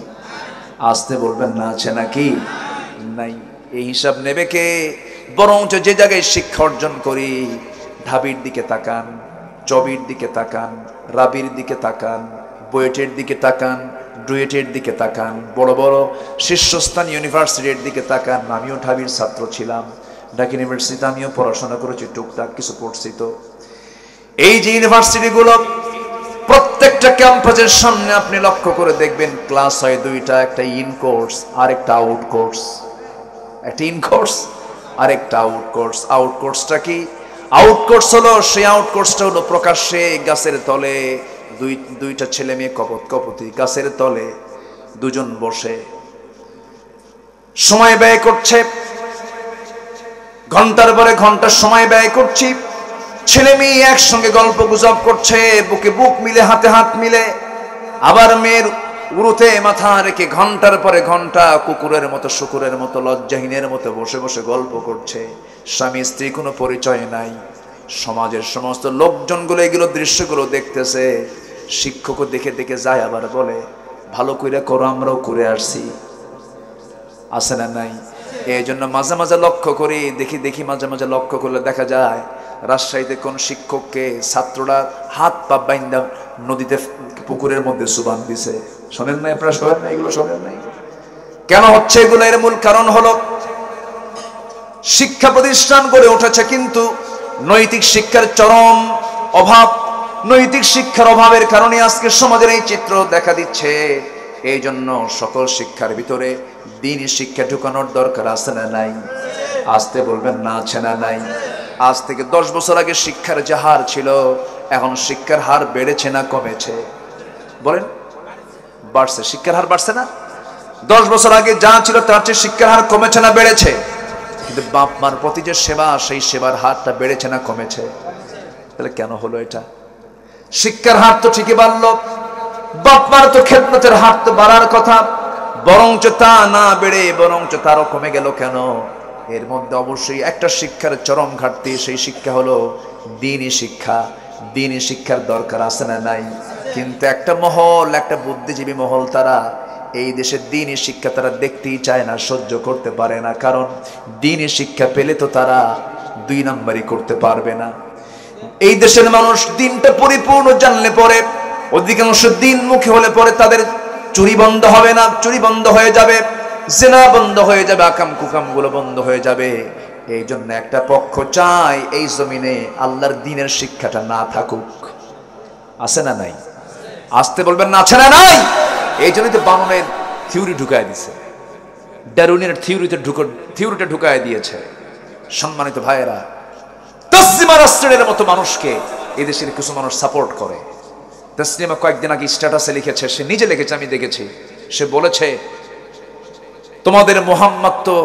[SPEAKER 1] আসতে বলবেন না আছে নাকি? নাই। এই হিসাব নেবে কে? বরঞ্চ যে জায়গায় শিক্ষা অর্জন করি, ঢাবির দিকে তাকান, চবির দিকে তাকান, রাবির দিকে তাকান, বুয়েটের দিকে তাকান, ডুয়েটের দিকে তাকান, বড় বড় শীর্ষস্থান ইউনিভার্সিটির দিকে তাকান। আমিও ঢাবির ছাত্র ছিলাম, ঢাকা ইউনিভার্সিটিতে আমিও পড়াশোনা করেছি, টুকটাক কিছু পড়ছি। তো এই যে ইউনিভার্সিটিগুলো, প্রত্যেকটা ক্যাম্পাসের সামনে আপনি লক্ষ্য করে দেখবেন ক্লাস হয় 2টা, একটা ইন কোর্স আর একটা আউট কোর্স। একটা ইন কোর্স আর একটা আউট কোর্স। আউট কোর্সটা কি? আউট কোর্স হলো, সেই আউট কোর্সটা হলো প্রকাশ্যে গাছের তলে দুইটা ছেলে মেয়ে কপতি গাছের তলে 2 জন বসে সময় ব্যয় করছে, ঘন্টার পরে ঘন্টা সময় ব্যয় করছি। ছেলে মেয়ে একসঙ্গে গল্প গুজব করছে, বুকে বুক মিলে হাতে হাত মিলে। আবার মেয়ের উরুতে মাথা রেখে ঘন্টার পরে ঘন্টা কুকুরের মতো শুকুরের মতো লজ্জাহীনের মতো বসে বসে গল্প করছে। স্বামী স্ত্রী কোনো পরিচয় নাই। সমাজের সমস্ত লোকজনগুলো এগুলো দৃশ্যগুলো দেখতেছে। শিক্ষকও দেখে দেখে যায়, আবার বলে ভালো কইরা করো, আমরাও করে আসছি। আছে না নাই? এই জন্য মাঝে মাঝে লক্ষ্য করি, দেখি মাঝে মাঝে লক্ষ্য করলে দেখা যায় রাজশাহীতে কোন শিক্ষককে ছাত্ররা হাত পা বাইন্দা নদীতে পুকুরের মধ্যে সুবান দিছে। শোনেন নাই আপনারা? শোনেন নাই? এগুলো শোনেন নাই? কেন হচ্ছে এগুলো? এর মূল কারণ হলো শিক্ষা প্রতিষ্ঠান গড়ে উঠেছে, কিন্তু নৈতিক শিক্ষার চরম অভাব। নৈতিক শিক্ষার অভাবের কারণে আজকে সমাজের এই চিত্র দেখা দিচ্ছে। এই জন্য সকল শিক্ষার ভিতরে দ্বীনি শিক্ষা ঢুকানোর দরকার আছে না নাই? আসতে বলবেন না আছে না নাই? আজ থেকে 10 বছর আগে শিক্ষার যে হার ছিল, এখন শিক্ষার হার বেড়েছে না কমেছে? বলেন। বাড়ছে। শিক্ষার হার বাড়ছে না? 10 বছর আগে যা ছিল তার চেয়ে শিক্ষার হার কমেছে না বেড়েছে? কিন্তু বাপ মার প্রতি যে সেবা, সেই সেবার হারটা বেড়েছে না কমেছে? তাহলে কেন হলো এটা? শিক্ষার হার তো ঠিকই বাড়লো, বাপ মার তো খেদমতের হার তো বাড়ার কথা, বরঞ্চ তা না বেড়ে বরঞ্চ তারও কমে গেল কেন? এর মধ্যে অবশ্যই একটা শিক্ষার চরম ঘাটতি। সেই শিক্ষা হলো দ্বীনি শিক্ষা। দ্বীনি শিক্ষার দরকার আছে না নাই? কিন্তু একটা মহল, একটা বুদ্ধিজীবী মহল, তারা এই দেশের দ্বীনি শিক্ষা তারা দেখতেই চায় না, সহ্য করতে পারে না। কারণ দ্বীনি শিক্ষা পেলে তো তারা 2 নাম্বারই করতে পারবে না। এই দেশের মানুষ দিনটা পরিপূর্ণ জানলে পরে, অধিকাংশ দিনমুখী হলে পরে তাদের চুরি বন্ধ হবে না, চুরি বন্ধ হয়ে যাবে, জিনা বন্ধ হয়ে যাবে, আকাম কুকাম গুলো বন্ধ হয়ে যাবে। এই জন্য একটা পক্ষ চায় এই জমিনে আল্লাহর দ্বীনের শিক্ষাটা না থাকুক। আছে না নাই? আসতে বলবেন না আছে না নাই? এই জন্যই তো বামনের থিওরি ঢুকায় দিছে, ডারউইনের থিওরিটা ঢুকায় দিয়েছে। সম্মানিত ভাইয়েরা, তাসলিমা রাষ্ট্রের মতো মানুষকে এদেশের কিছু মানুষ সাপোর্ট করে। তাসলিমা কয়েকদিন আগে স্ট্যাটাসে লিখেছে, সে নিজে লিখেছে, আমি দেখেছি, সে বলেছে তোমাদের মোহাম্মদ তো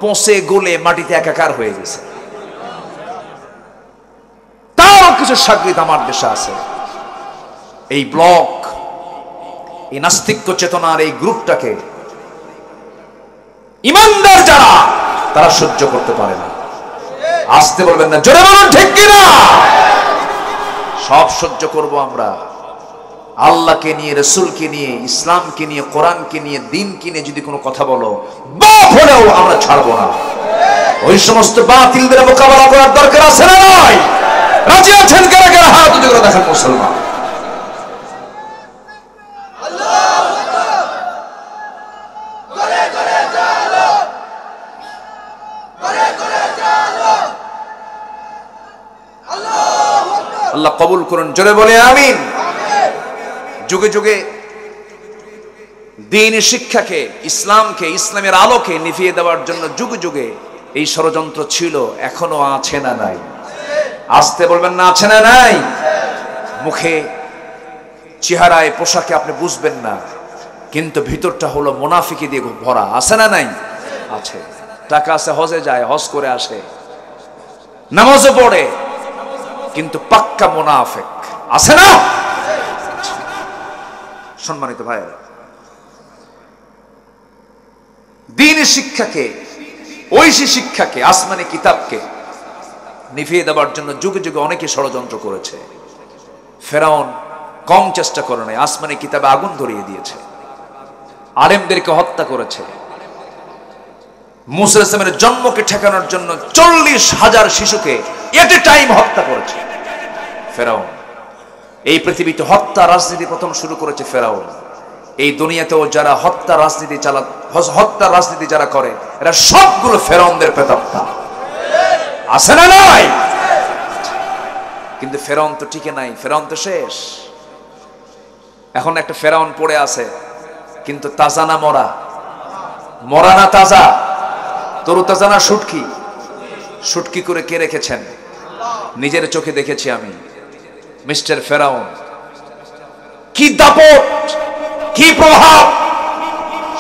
[SPEAKER 1] পচে গলে মাটিতে একাকার হয়ে গেছে, তাও কিছু সাগরিদ আমার দেশে আছে। এই ব্লক, এই নাস্তিক্য চেতনার এই গ্রুপটাকে ইমানদার যারা, তারা সহ্য করতে পারে না। আসতে বলবেন না, জোরে বলুন ঠিক কিনা? সব সহ্য করব আমরা। আল্লাহকে নিয়ে, রসুলকে নিয়ে, ইসলামকে নিয়ে, কোরআনকে নিয়ে, দিনকে নিয়ে যদি কোনো কথা বলো, বাপ হলেও আমরা ছাড়বো না। ওই সমস্ত বাতিলদের মোকাবেলা করার দরকার আছে না নয়? রাজি আছেন কারা কারা? হাত উঁচু করে দেখেন মুসলমান। আল্লাহ কবুল করুন, জোরে বলে আমিন। যুগে যুগে দ্বীন শিক্ষাকে, ইসলামকে, ইসলামের আলোকে নিভিয়ে দেওয়ার জন্য যুগে যুগে এই ষড়যন্ত্র ছিল, এখনো আছে না নাই? আসতে বলবেন না, আছে না নাই? মুখে, চেহারায়, পোশাকে আপনি বুঝবেন না, কিন্তু ভিতরটা হলো মুনাফিকি দিয়ে ভরা। আছে না নাই? আছে। টাকা আছে, হজে যায়, হজ করে আসে, নামাজও পড়ে, কিন্তু পাক্কা মুনাফিক। আছে না? সম্মানিত ভাইয়েরা, দ্বীন শিক্ষাকে, ঐশী শিক্ষাকে, আসমানি কিতাবকে নিভিয়ে দেওয়ার জন্য যুগে যুগে অনেকে ষড়যন্ত্র করেছে। ফেরাউন কম চেষ্টা করে নাই, আসমানি কিতাবে আগুন ধরিয়ে দিয়েছে, আলেমদেরকে হত্যা করেছে। মুসা আলাইহিস সালামের জন্মকে ঠেকানোর জন্য 40,000 শিশুকে এট এ টাইম হত্যা করেছে ফেরাউন। এই পৃথিবীতে হত্যা রাজনীতি প্রথম শুরু করেছে ফেরাউন। এই দুনিয়াতেও যারা হত্যা রাজনীতি যারা করে, এরা সবগুলো ফেরাউনদের প্রেতাত্মা। আছে না নাই? কিন্তু ফেরাউন তো টিকে নাই, ফেরাউন তো শেষ। এখন একটা ফেরাউন পড়ে আছে, কিন্তু তাজা না মরা? মরা না তাজা? তরু তাজা না শুটকি? শুটকি করে কে রেখেছেন? নিজের চোখে দেখেছি আমি। মিস্টার ফেরাউন, কি দাপট, কি প্রভাব!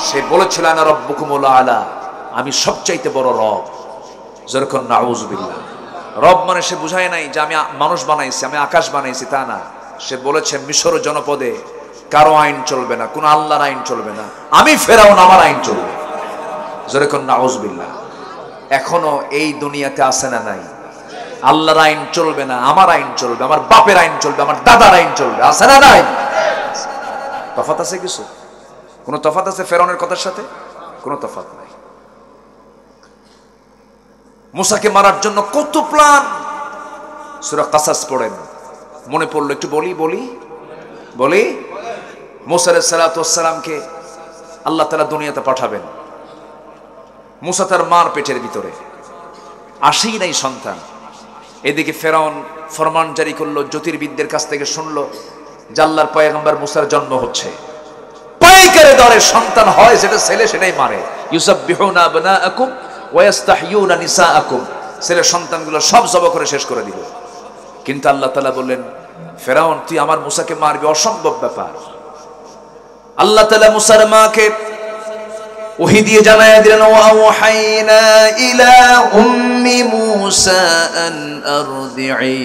[SPEAKER 1] সে বলেছিল আনা রব্বুকুমুল আলা, আমি সবচাইতে বড় রব। যেরকম নাউযুবিল্লাহ। রব মানে সে বুঝায় নাই যে আমি মানুষ বানাইছি, আমি আকাশ বানাইছি, তা না। সে বলেছে মিশর জনপদে কারো আইন চলবে না, কোন আল্লাহর আইন চলবে না, আমি ফেরাউন, আমার আইন চলবে। যেরকম নাউযুবিল্লাহ। এখনো এই দুনিয়াতে আছে না নাই? আল্লাহর আইন চলবে না, আমার আইন চলবে, আমার বাপের আইন চলবে, আমার দাদার আইন চলবে। আছে না নাই? তফাৎ আছে কিছু? কোন তফাৎ আছে ফেরাউনের কথার সাথে? কোনো তফাৎ নাই। মুসাকে মারার জন্য কত প্ল্যান! সূরা কাসাস পড়েন, মনে পড়লো একটু বলি। মুসা আলাইহিস সালাতু ওয়াস সালামকে আল্লাহ তাআলা দুনিয়াতে পাঠাবেন। মুসা তার মার পেটের ভিতরে, আসেই নাই সন্তান। এদিকে ফেরাউন ফরমান জারি করলো, জ্যোতির্বিদদের কাছ থেকে শুনলো যে আল্লাহর পয়গম্বর মুসার জন্ম হচ্ছে। পাইকারে দরে সন্তান হয়, যেটা ছেলে সেটাই মারে। ইউসাব্বিহুনা আবনাআকুম ওয়া ইস্তাহয়ুনা নিসাআকুম। ছেলে সন্তানগুলো সব জবাই করে শেষ করে দিল। কিন্তু আল্লাহ তাআলা বললেন, ফেরাউন তুই আমার মুসাকে মারবি, অসম্ভব ব্যাপার। আল্লাহ তাআলা মুসার মাকে ওহী দিয়ে জানায়া দিলেন, ওয়াওহাইনা ইলা উম্মি মুসা আন আরদি'i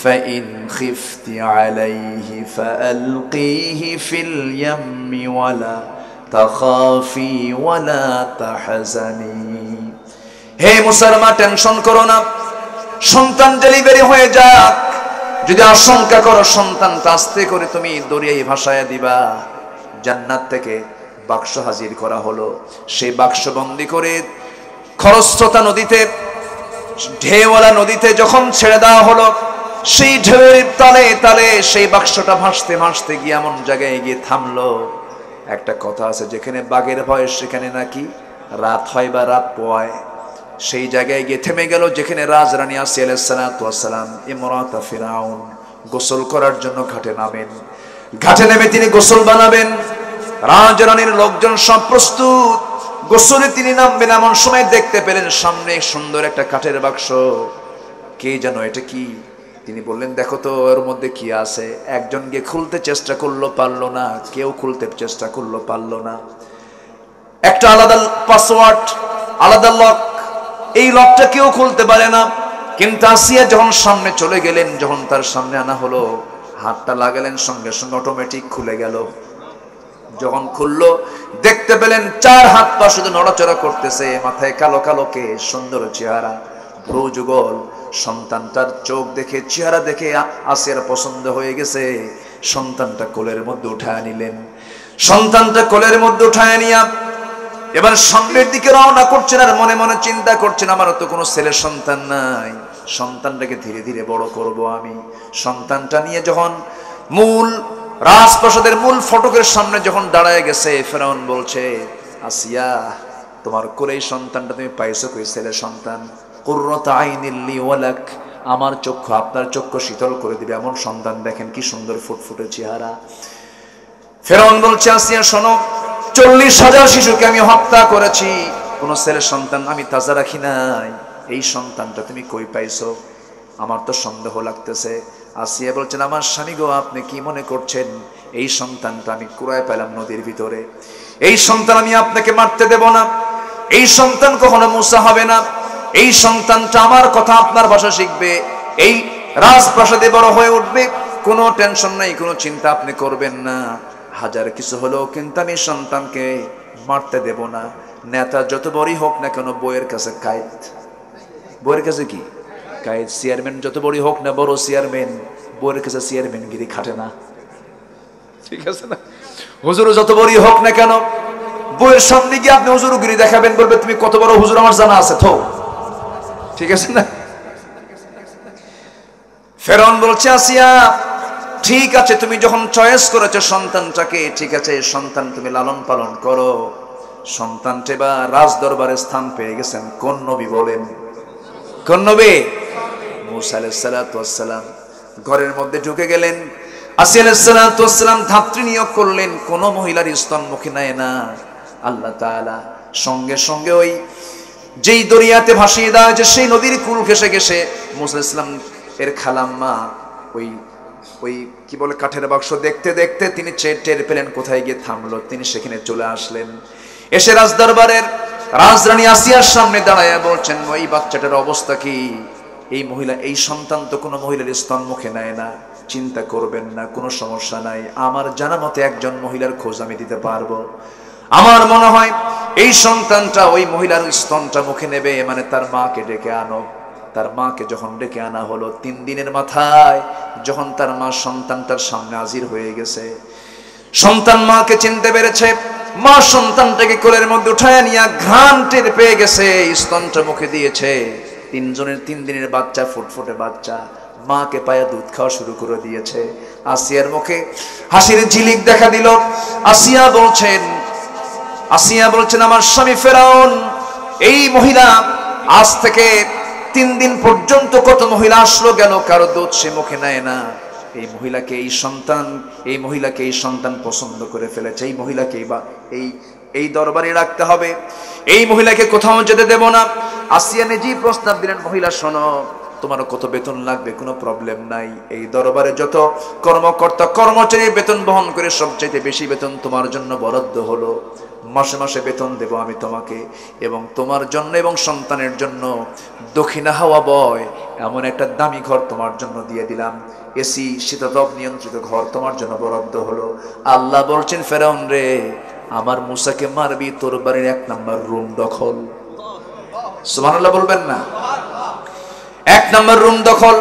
[SPEAKER 1] ফাইন খিফতি আলাইহি ফাআলকিহি ফিল ইয়াম্মি ওয়ালা তাখাফি ওয়ালা তাহজানি। হে মুসার মা, টেনশন করো না, সন্তান ডেলিভারি হয়ে যাক। যদি আশঙ্কা করো সন্তানটা আস্তে করে তুমি দরিয়ায় ভাসায়া দিবা। জান্নাত থেকে বাক্স হাজির করা হলো। সেই বাক্স বন্দি করে খরস্রোতা নদীতে, ঢেউওয়ালা নদীতে যখন ছেড়ে দেওয়া হলো, সেই ঢেউয়ের তালে তালে সেই বাক্সটা ভাসতে ভাসতে গিয়ে এমন জায়গায় গিয়ে থামলো। একটা কথা আছে, যেখানে বাঘের ভয় সেখানে নাকি রাত হয় বা রাত পোয়ায়। সেই জায়গায় গিয়ে থেমে গেল, যেখানে রাজরানী আসিয়া আলাইহিস সালাতু ওয়াস সালাম ইমরাতা ফিরাউন গোসল করার জন্য ঘাটে নামেন। ঘাটে নেমে তিনি গোসল বানাবেন। রাজরানীর লোকজন সব প্রস্তুত, গোসলে তিনি নামবেন। এমন সময় দেখতে পেলেন সামনে সুন্দর একটা কাঠের বাক্স। কে যেন, এটা কি? তিনি বললেন, দেখো তো এর মধ্যে কি আছে। একজন গিয়ে খুলতে চেষ্টা করলো, পারলো না। কেউ খুলতে চেষ্টা করলো, পারলো না। একটা আলাদা পাসওয়ার্ড, আলাদা লক, এই লকটা কেউ খুলতে পারে না। কিন্তু আসিয়া যখন সামনে চলে গেলেন, যখন তার সামনে আনা হলো, হাতটা লাগালেন, সঙ্গে সঙ্গে অটোমেটিক খুলে গেল। যখন খুললো দেখতে পেলেন 4 হাত পা শুধু নড়াচড়া করতেছে, মাথায় কালো কালো কেশ, সুন্দর চেহারা, ভ্রু যুগল। সন্তানটার চোখ দেখে, চেহারা দেখে আসিয়ার পছন্দ হয়ে গেছে। সন্তানটা কোলের মধ্যে উঠায় নিলেন। সন্তানটা কোলের মধ্যে উঠায় নিয়া এবার সামনের দিকে রওনা করছেন। আর মনে মনে চিন্তা করছেন, আমার তো কোনো ছেলে সন্তান নাই, সন্তানটাকে ধীরে ধীরে বড় করব আমি। সন্তানটা নিয়ে যখন মূল রাজপ্রাসাদের মূল ফটকের সামনে যখন দাঁড়ায় গেছে, ফেরাউন বলছে, আসিয়া, তোমার কোলে সন্তানটা তুমি পাইছো কই? ছেলে সন্তান। কুররাতু আইনিল লি ওয়ালাক, আমার চক্ষু আপনার চক্ষু শীতল করে দিবে এমন সন্তান, দেখেন কি সুন্দর ফুটফুটে চেহারা। ফেরাউন বলছে, আসিয়া শোনো, 40,000 শিশুকে আমি হত্যা করেছি, কোন ছেলে সন্তান আমি তাজা রাখি নাই। এই সন্তানটা তুমি কই পাইছো? আমার তো সন্দেহ লাগতেছে। আসিয়া বলছেন, আমার স্বামী গো, আপনি কি মনে করছেন এই সন্তানটা আমি কুড়ায় পেলাম নদীর ভিতরে? এই সন্তান আমি আপনাকে মারতে দেব না। এই সন্তান কখনো মুসা হবে না। এই সন্তানটা আমার কথা আপনার ভাষা শিখবে, এই রাজপ্রাসাদে বড় হয়ে উঠবে। কোনো টেনশন নাই, কোনো চিন্তা আপনি করবেন না। হাজার কিছু হলেও কিন্তু আমি সন্তানকে মারতে দেব না। নেতা যত বড়ই হোক না কেন, বইয়ের কাছে কায়েদ। বইয়ের কাছে কি কায়েদ? চেয়ারম্যান যত বড়ই হোক না, বড় চেয়ারম্যান, বইয়ের কাছে চেয়ারম্যান গিরি খাটে না, ঠিক আছে না? হুজুর যত বড়ই হোক না কেন, বইয়ের সামনে গিয়ে আপনি হুজুরগিরি দেখাবেন, বলবে তুমি কত বড় হুজুর আমার জানা আছে তো, ঠিক আছে না? ফেরাউন বলছে, আসিয়া ঠিক আছে, তুমি যখন চয়েস করেছো সন্তানটাকে, ঠিক আছে, সন্তান তুমি লালন পালন করো। সন্তানটা বা রাজ দরবারে স্থান পেয়ে গেছেন। কোন নবী বলেন? কোন নবী? মূসা আলাইহিস সালাতু ওয়াস সালাম। ঘরের মধ্যে ঢুকে গেলেন। আসিয়া আলাইহিস সালাতু ওয়াস সালাম ধাত্রী নিয়োগ করলেন, কোন মহিলার স্তনমুখী নেয় না। আল্লাহ তাআলা সঙ্গে সঙ্গে ওই যেই দরিয়াতে ভাসিয়ে দেওয়া হয়েছে, সেই নদীর কুল ঘেঁষে ঘেঁষে মূসা আলাইহিস সালাম এর খালাম্মা ওই কি বলে কাঠের বাক্স দেখতে দেখতে তিনি টের পেলেন কোথায় গিয়ে থামলো। তিনি সেখানে চলে আসলেন। এসে রাজদরবারের রাজরানী আসিয়ার সামনে দাঁড়ায় বলছেন, ওই বাচ্চাটার অবস্থা কি? এই মহিলা, এই সন্তান তো কোনো মহিলার স্তন মুখে নেয় না। চিন্তা করবেন না, কোনো সমস্যা নাই। আমার জানা মতে একজন মহিলার খোঁজ আমি দিতে পারবো। আমার মনে হয় এই সন্তানটা ওই মহিলার স্তনটা মুখে নেবে, মানে তার মাকে ডেকে আনো। তার মাকে যখন ডেকে আনা হলো, 3 দিনের মাথায় যখন তার মা সন্তানটার সামনে হাজির হয়ে গেছে, সন্তান মাকে চিনতে পেরেছে। মা সন্তানটাকে কোলের মধ্যে উঠায় নিয়ে ঘ্রাণ টের পেয়ে গেছে, স্তনটা মুখে দিয়েছে। 3 দিনের বাচ্চা, ফুটফুটে বাচ্চা, মাকে পায়ে দুধ খাওয়া শুরু করে দিয়েছে। আসিয়ার মুখে হাসির ঝিলিক দেখা দিল। আসিয়া বলছেন, আমার স্বামী ফেরাউন, এই মহিলা আজ থেকে 3 দিন পর্যন্ত কত মহিলা আসলো গেল, কারো দুধ সে মুখে নেয় না। এই মহিলাকে এই সন্তান পছন্দ করে ফেলেছে। এই মহিলাকে এই দরবারে রাখতে হবে। এই মহিলাকে কোথাও যেতে দেব না। আসিয়া নিজেই প্রস্তাব দিলেন, মহিলা শোনো, তোমার কত বেতন লাগবে কোনো প্রবলেম নাই। এই দরবারে যত কর্মকর্তা কর্মচারী বেতন বহন করে সবচেয়ে বেশি বেতন তোমার জন্য বরাদ্দ হলো। মাসে মাসে বেতন দেব আমি তোমাকে, এবং তোমার জন্য এবং সন্তানের জন্য দক্ষিণা হাওয়া বয় এমন একটা দামি ঘর তোমার জন্য দিয়ে দিলাম। এসি শীতাতপ নিয়ন্ত্রিত ঘর তোমার জন্য বরাদ্দ হলো। আল্লাহ বলছেন, ফেরাউন রে, আমার মুসাকে মারবি, তোর বাড়ির 1 নম্বর রুম দখল। সুবহানাল্লাহ বলবেন না? 1 নম্বর রুম দখল।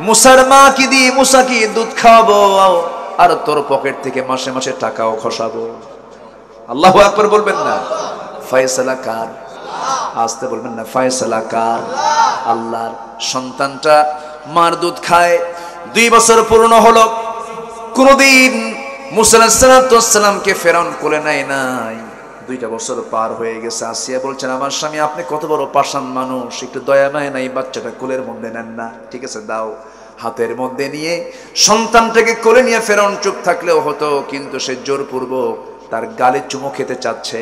[SPEAKER 1] মুসার মা কি দিয়ে মুসাকে দুধ খাওয়াবো, আর তোর পকেট থেকে মাসে মাসে টাকাও খসাবো। আল্লাহু আকবার বলবেন না? ফয়সালা কার? আসতে বলবেন না? ফয়সালা কার? আল্লাহর। সন্তানটা মার দুধ খায়, 2 বছর পূর্ণ হলো। কোনদিন মুসা আলাইহিস সালামকে ফেরাউন কোলে নেয় নাই। 2টা বছর পার হয়ে গেছে। আসিয়া বলছেন, আমার স্বামী আপনি কত বড় পাষাণ মানুষ, একটু দয়া মায়া নাই, বাচ্চাটা কোলের মধ্যে নেন না। ঠিক আছে, দাও। হাতের মধ্যে নিয়ে সন্তানটাকে কোলে নিয়ে ফেরাউন চুপ থাকলেও হতো, কিন্তু সে জোরপূর্বক তার গালে চুমো খেতে চাচ্ছে,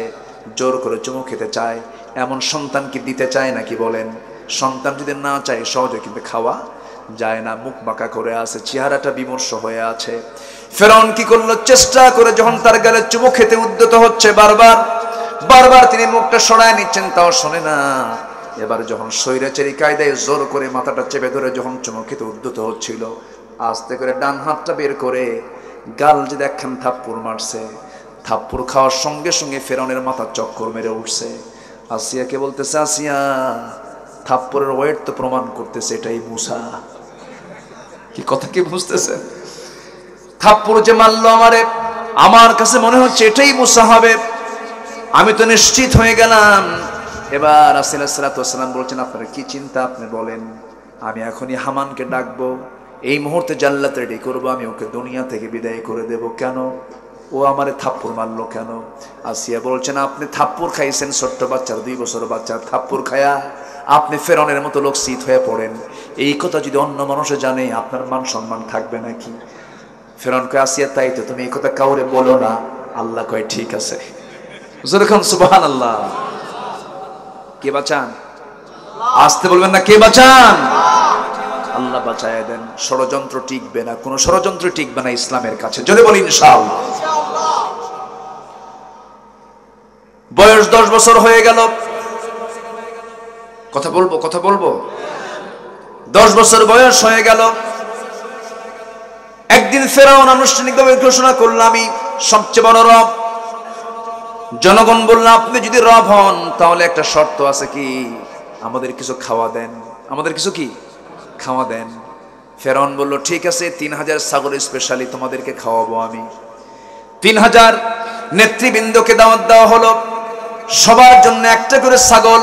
[SPEAKER 1] জোর করে চুমু খেতে চায়। এমন সন্তান কি দিতে চায় নাকি বলেন? সন্তান যদি না চায় সহজে কিন্তু খাওয়া যায় না। মুখ বাঁকা করে আছে, চেহারাটা বিমর্ষ হয়ে আছে। ফেরাউন কি করলো? চেষ্টা করে যখন তার গালে চুমু খেতে উদ্যত হচ্ছে, বারবার বারবার তিনি মুখটা সরায় নিচ্ছেন, তাও শোনে না। এবার যখন স্বৈরাচারী কায়দায় জোর করে মাথাটা চেপে ধরে যখন চুমু খেতে উদ্যত হচ্ছিল, আস্তে করে ডান হাতটা বের করে গাল যে দেখেন থাপ্পড় মারছে। থাপ্পড় খাওয়ার সঙ্গে সঙ্গে ফেরাউনের মাথা চক্কর মেরে উঠছে। আসিয়াকে বলতেছে, আসিয়া, থাপ্পড়ের ওয়েট তো প্রমাণ করতেছে এটাই মূসা। কি কথা কি বুঝতেছেন? থাপ্পড় যে মারলো আমারে, আমার কাছে মনে হচ্ছে এটাই মূসা হবে, আমি তো নিশ্চিত হয়ে গেলাম। এবার রাসূল সাল্লাল্লাহু আলাইহি ওয়াসাল্লাম বলছেন, আপনার কি চিন্তা আপনি বলেন, আমি এখনই হামানকে ডাকবো, এই মুহূর্তে জান্নাত রেডি করবো, আমি ওকে দুনিয়া থেকে বিদায় করে দেব। কেন? ও আমারে থাপ্পড় মারলো কেন? আসিয়া বলছেন, আপনি থাপ্পড় খাইছেন, ছোট্ট বাচ্চার, 2 বছর বাচ্চার থাপ্পড় খায়া আপনি ফেরাউনের মতো লোক শীত হয়ে পড়েন। এই কথা যদি অন্য মানুষে জানে, আপনার মান সম্মান থাকবে নাকি? ফেরাউন কয়, আসিয়া তাই তো, তুমি এই কথা কাউরে বলো না। আল্লাহ কয়, ঠিক আছে। যেরকম সুবহানাল্লাহ। কে বাঁচান? আসতে বলবেন না, কে বাঁচান? আল্লাহ বাঁচায় দেন। ষড়যন্ত্র টিকবে না, কোন ষড়যন্ত্র টিকবে না ইসলামের কাছে। যদি বলি ইনশাআল্লাহ। বয়স 10 বছর হয়ে গেল। কথা বলবো। 10 বছর বয়স হয়ে গেল। একদিন ফেরাউন আনুষ্ঠানিকভাবে ঘোষণা করল, আমি সবচেয়ে বড় রব। জনগণ বলল, আপনি যদি রব হন তাহলে একটা শর্ত আছে, কি? আমাদের কিছু খাওয়া দেন, আমাদের কিছু কি খাওয়া দেন। ফেরাউন বলল, ঠিক আছে, 3000 ছাগল স্পেশালি তোমাদেরকে খাওয়াবো আমি। 3000 নেতৃবৃন্দকে দাওয়াত দেওয়া হলো, সবার জন্য একটা করে ছাগল।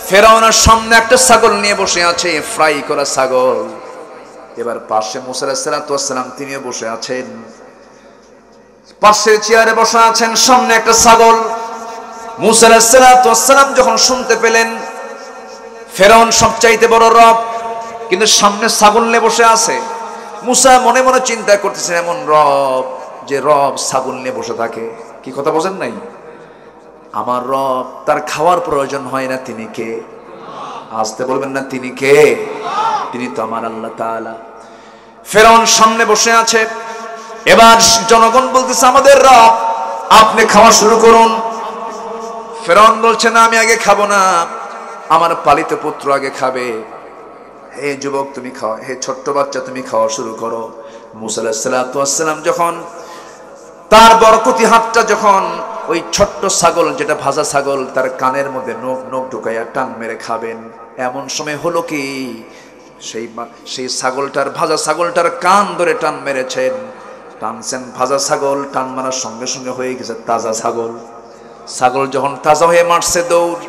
[SPEAKER 1] ফেরাউনের সামনে একটা ছাগল নিয়ে বসে আছে, ফ্রাই করা ছাগল। এবার পাশে মুসা আলাইহিস সালাম তিনিও বসে আছেন, পাশের চেয়ারে বসে আছেন, সামনে একটা ছাগল। মুসা আলাইহিস সালাম যখন শুনতে পেলেন ফেরাউন সবচাইতে বড় রব, কিন্তু সামনে ছাগল নিয়ে বসে আছে, মুসা মনে মনে চিন্তা করতেছেন, এমন রব যে রব ছাগল নিয়ে বসে থাকে। কি কথা বোঝেন নাই? আমার রব, তার খাওয়ার প্রয়োজন হয় না, তিনি কে? আসতে বলবেন না, তিনি কে? তিনি তো আমার আল্লাহ তাআলা। ফেরাউন সামনে বসে আছে। এবার জনগণ বলতেছে, আমাদের রব, আপনি খাওয়া শুরু করুন। ফেরাউন বলছে, না, আমি আগে খাবো না, আমার পালিত পুত্র আগে খাবে। হে যুবক, তুমি খাও, হে ছোট্ট বাচ্চা, তুমি খাওয়া শুরু করো। মুসা আলাইহিস সালাম যখন তার বরকতি হাতটা যখন ওই ছোট্ট ছাগল, যেটা ভাজা ছাগল, তার কানের মধ্যে নখ ঢুকাইয়া টান মেরে খাবেন, এমন সময় হলো কি, সেই ছাগলটার, ভাজা ছাগলটার কান ধরে টান মেরেছেন। টানছেন ভাজা ছাগল, টান মারার সঙ্গে সঙ্গে হয়ে গেছে তাজা ছাগল। ছাগল যখন তাজা হয়ে মারছে দৌড়,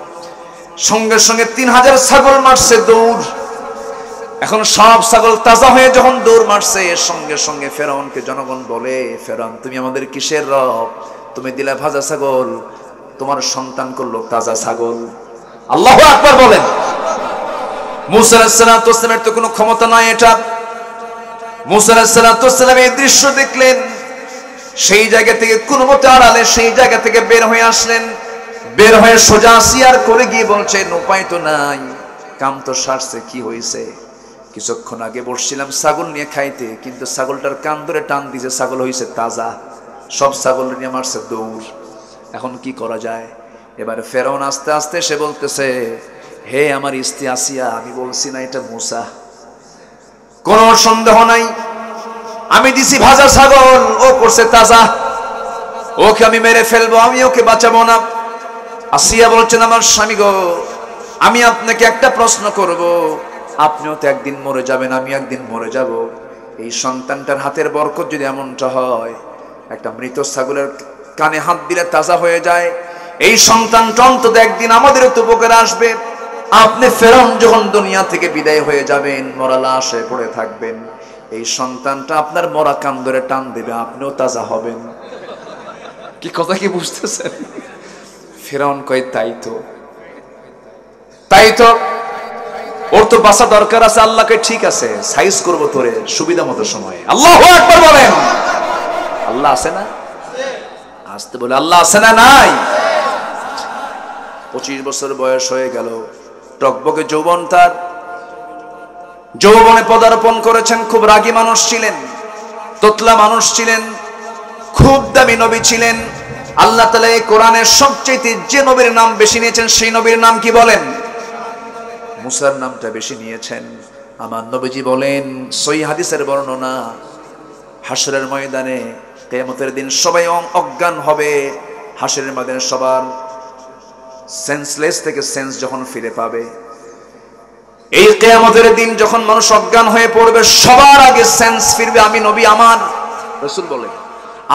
[SPEAKER 1] সঙ্গে সঙ্গে 3000 ছাগল মারছে দৌড়। এখন সব ছাগল তাজা হয়ে যখন দৌড় মারছে, সঙ্গে সঙ্গে ফেরাউনকে জনগণ বলে, ফেরাউন, তুমি আমাদের কিসের রব? তুমি দিলা ভাজা ছাগল, তোমার সন্তান করলো তাজা ছাগল। আল্লাহু আকবার বলেন। মুসা আলাইহিস সালামের তো কোনো ক্ষমতা নাই এটা। মুসা আলাইহিস সালাম এই দৃশ্য দেখলেন, সেই জায়গা থেকে কোনো মতে আড়ালে সেই জায়গা থেকে বের হয়ে আসলেন। বের হয়ে সোজা আসিয়ার করে গিয়ে বলছেন, উপায় তো নাই, কাম তো সারছে, কি হয়েছে? কিছুক্ষণ আগে বসছিলাম ছাগল নিয়ে খাইতে, কিন্তু ছাগলটার কান ধরে টান দিয়েছে, ছাগল হয়েছে তাজা, সব ছাগল নিয়ে মারছে দৌড়। এখন কি করা যায়? এবার ফেরাউন আস্তে আস্তে সে বলতেছে, হে আমার স্ত্রী আসিয়া, আমি বলছি না এটা মূসা, কোন সন্দেহ নাই, আমি দিছি ভাজা ছাগল, ও করছে তাজা, ওকে আমি মেরে ফেলবো, আমি ওকে বাঁচাবো না। আসিয়া বলছেন, আমার স্বামী গো, আমি আপনাকে একটা প্রশ্ন করব, আপনিও তো একদিন মরে যাবেন, আমি একদিন মরে যাব। এই সন্তানটার হাতের বরকত যদি এমনটা হয়, একটা মৃত ছাগলের কানে হাত দিলে তাজা হয়ে যায়, এই সন্তানটা অন্তত একদিন আমাদেরও তো উপকারে আসবে। আপনি ফেরাউন যখন দুনিয়া থেকে বিদায় হয়ে যাবেন, মরা লাশ হয়ে পড়ে থাকবেন, এই সন্তানটা আপনার মরা কান ধরে টান দেবে, আপনিও তাজা হবেন। কি কথা কি বুঝতেছেন? ফেরাউন কয়, তাই তো ওর তো বাঁচা দরকার আছে। আল্লাহকে, ঠিক আছে, সাইজ করবো তোরে সুবিধা মতো সময়ে। আল্লাহু আকবার বলেন। আল্লাহ আছে না? আসতে বলে আল্লাহ আছে না নাই? 25 বছর বয়স হয়ে গেল, টকবকে যৌবন, তার যৌবনে পদার্পণ করেছেন। খুব রাগী মানুষ ছিলেন, তোতলা মানুষ ছিলেন, খুব দামি নবী ছিলেন। আল্লাহ তাআলা এই কোরআনের সবচেয়ে যে নবীর নাম বেশি নিয়েছেন সেই নবীর নাম কি বলেন? মুসার নামটা বেশি নিয়েছেন। আমার নবীজি বলেন, সহিহ হাদিসের বর্ণনা, হাসরের ময়দানে কিয়ামতের দিন সবাই অজ্ঞান হবে। হাসরের ময়দানে সবার সেন্সলেস থেকে সেন্স যখন ফিরে পাবে, এই কিয়ামতের দিন যখন মানুষ অজ্ঞান হয়ে পড়বে, সবার আগে সেন্স ফিরবে আমি নবী, আমার রাসূল বলেন